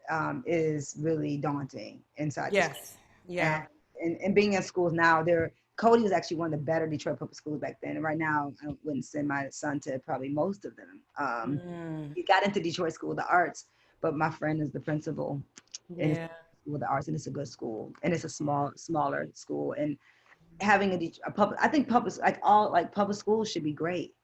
is really daunting inside the school. Yes. And, Yeah. and being in schools now, Cody was actually one of the better Detroit public schools back then. And right now, I wouldn't send my son to probably most of them. Mm. He got into Detroit School of the Arts, but my friend is the principal in Yeah. School of the Arts, and it's a good school, and it's a smaller school. And having a public, I think public schools should be great.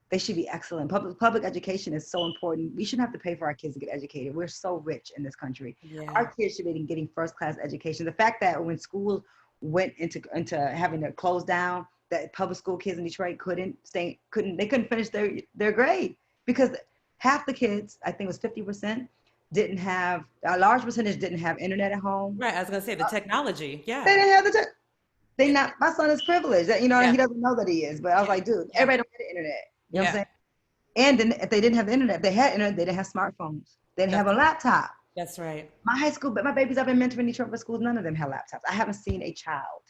They should be excellent. Public education is so important. We shouldn't have to pay for our kids to get educated. We're so rich in this country. Yeah. Our kids should be getting first class education. The fact that when schools went into having to close down, that public school kids in Detroit couldn't finish their grade because half the kids, I think it was 50%, didn't have a large percentage didn't have internet at home. Right. I was gonna say the technology. They Yeah. didn't have they not. My son is privileged. He Yeah. doesn't know that he is. But I was like, dude, Yeah. everybody don't get the internet. You know what I'm Yeah. saying? And then if they didn't have the internet, if they had internet, they didn't have smartphones. They didn't have That's a laptop. That's right. My high school, but my babies I've been mentoring in Detroit schools, none of them had laptops. I haven't seen a child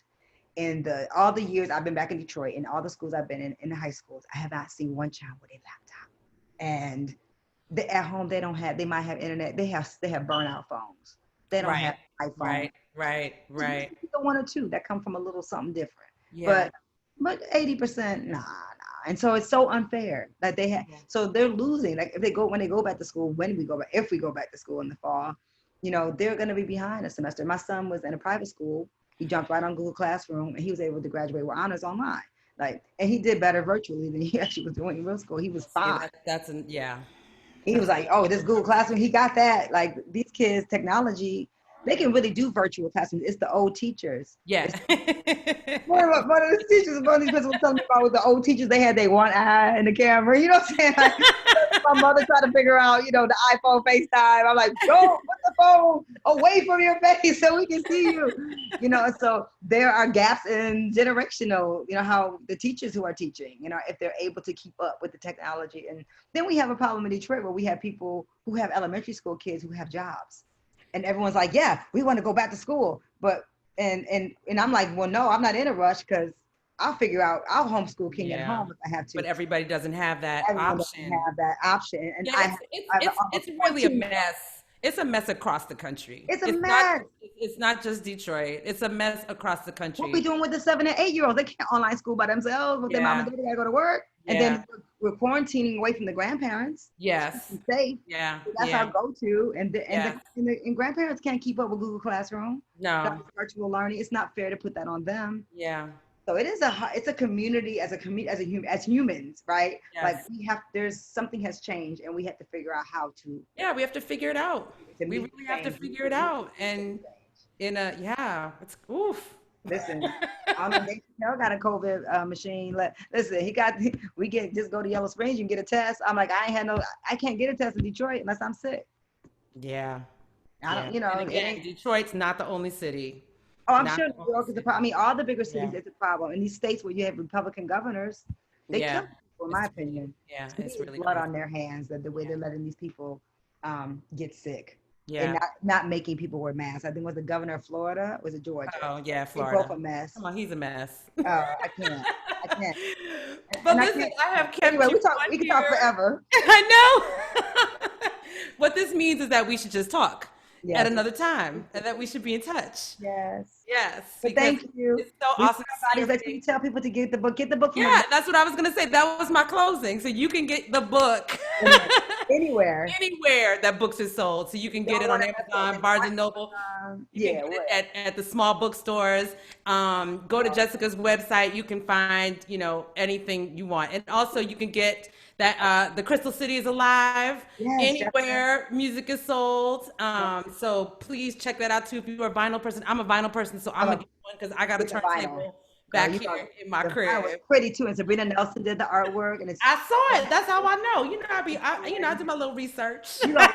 in all the years I've been back in Detroit, in all the schools I've been in the high schools, I have not seen one child with a laptop. And at home they might have internet. They have burnout phones. They don't have Right. iPhone. Right. Right. Right. One or two that come from a little something different. Yeah. But 80%, nah. And so it's so unfair that they have. Yeah. So they're losing. Like when they go back to school, if we go back to school in the fall, they're going to be behind a semester. My son was in a private school. He jumped right on Google Classroom, and he was able to graduate with honors online. And he did better virtually than he actually was doing in real school. He was See, fine. yeah. He was like, oh, this Google Classroom, he got that. Like these kids, technology, they can really do virtual classrooms. It's the old teachers. Yeah. One of the teachers, one of these principals was telling me about with the old teachers, they had their one eye in the camera. You know what I'm saying? Like, my mother tried to figure out, the iPhone FaceTime. I'm like, go put the phone away from your face so we can see you. So there are gaps in generational, how the teachers who are teaching, if they're able to keep up with the technology. And then we have a problem in Detroit where we have people who have elementary school kids who have jobs. And everyone's like, yeah, we want to go back to school. But and I'm like, well, no, I'm not in a rush because I'll homeschool King at home if I have to. But everybody doesn't have that Everyone option. doesn't have that option. And Yeah, it's really a mess. It's a mess across the country. It's a mess. It's not just Detroit. It's a mess across the country. What we doing with the 7 and 8-year-olds? They can't online school by themselves. With their mom and daddy gotta go to work. And then we're quarantining away from the grandparents. Yes. Safe. Yeah. So that's our go-to. And grandparents can't keep up with Google Classroom. No. Virtual learning. It's not fair to put that on them. Yeah. So it's a community as humans, right? Yes. Like something has changed and we have to figure out how to. Yeah, we have to figure it out. We really have to figure it out. And it's oof. Listen, Dave Chappelle got a COVID machine. Just go to Yellow Springs, you can get a test. I'm like, I can't get a test in Detroit unless I'm sick. Yeah. I don't, And again, Detroit's not the only city. Oh, I'm sure New York is a problem. I mean, all the bigger cities, it's a problem. In these states where you have Republican governors, they kill people, in my opinion. Yeah, it's really blood on their hands, the way they're letting these people get sick. Yeah. And not making people wear masks. I think it was the governor of Florida. Was it Georgia? Oh, yeah, Florida. They're both a mess. Come on, he's a mess. Oh, I can't. But listen, I have kept anyway, we can talk forever. I know. What this means is that we should just talk. At another time, and that we should be in touch. Yes. But thank you. It's so awesome. You tell people to get the book. Get the book. Yeah, that's what I was gonna say. That was my closing. So you can get the book anywhere that books is sold. So you can get it on Amazon, Barnes and Noble. You can get it at the small bookstores. Go to Jessica's website. You can find anything you want, and also you can get that the Crystal City is alive anywhere music is sold. So please check that out too. If you're a vinyl person, I'm a vinyl person, so I'm gonna get one because I got a turntable back here in my crib. It was pretty too, and Sabrina Nelson did the artwork, and I saw it. That's how I know. I do my little research. You know,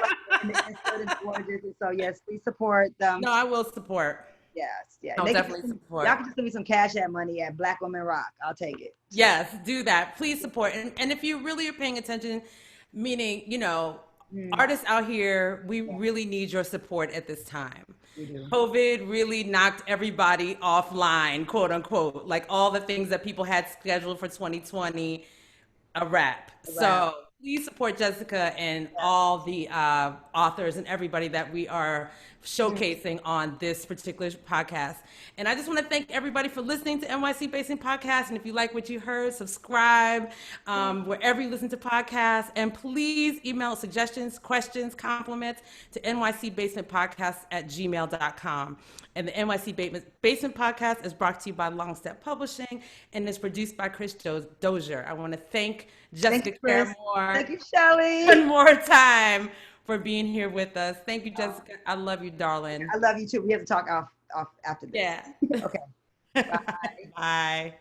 so yes, please support them. No, I will support. Yes, I'll definitely support. Y'all can just send me some Cash App money at Black Women Rock. I'll take it. Yes, do that. Please support. And if you really are paying attention, meaning, artists out here, we really need your support at this time. We do. COVID really knocked everybody offline, quote unquote, like all the things that people had scheduled for 2020, a wrap. So please support Jessica and all the authors and everybody that we are showcasing on this particular podcast. And I just want to thank everybody for listening to NYC Basement Podcast. And if you like what you heard, subscribe wherever you listen to podcasts. And please email suggestions, questions, compliments to nycbasementpodcast@gmail.com. And the NYC Basement Podcast is brought to you by Longstep Publishing and is produced by Chris Dozier. I want to thank Jessica Caramore. Thank you, Shelley. One more time for being here with us. Thank you, Jessica. I love you, darling. I love you too. We have to talk off after this. Yeah. Okay. Bye. Bye.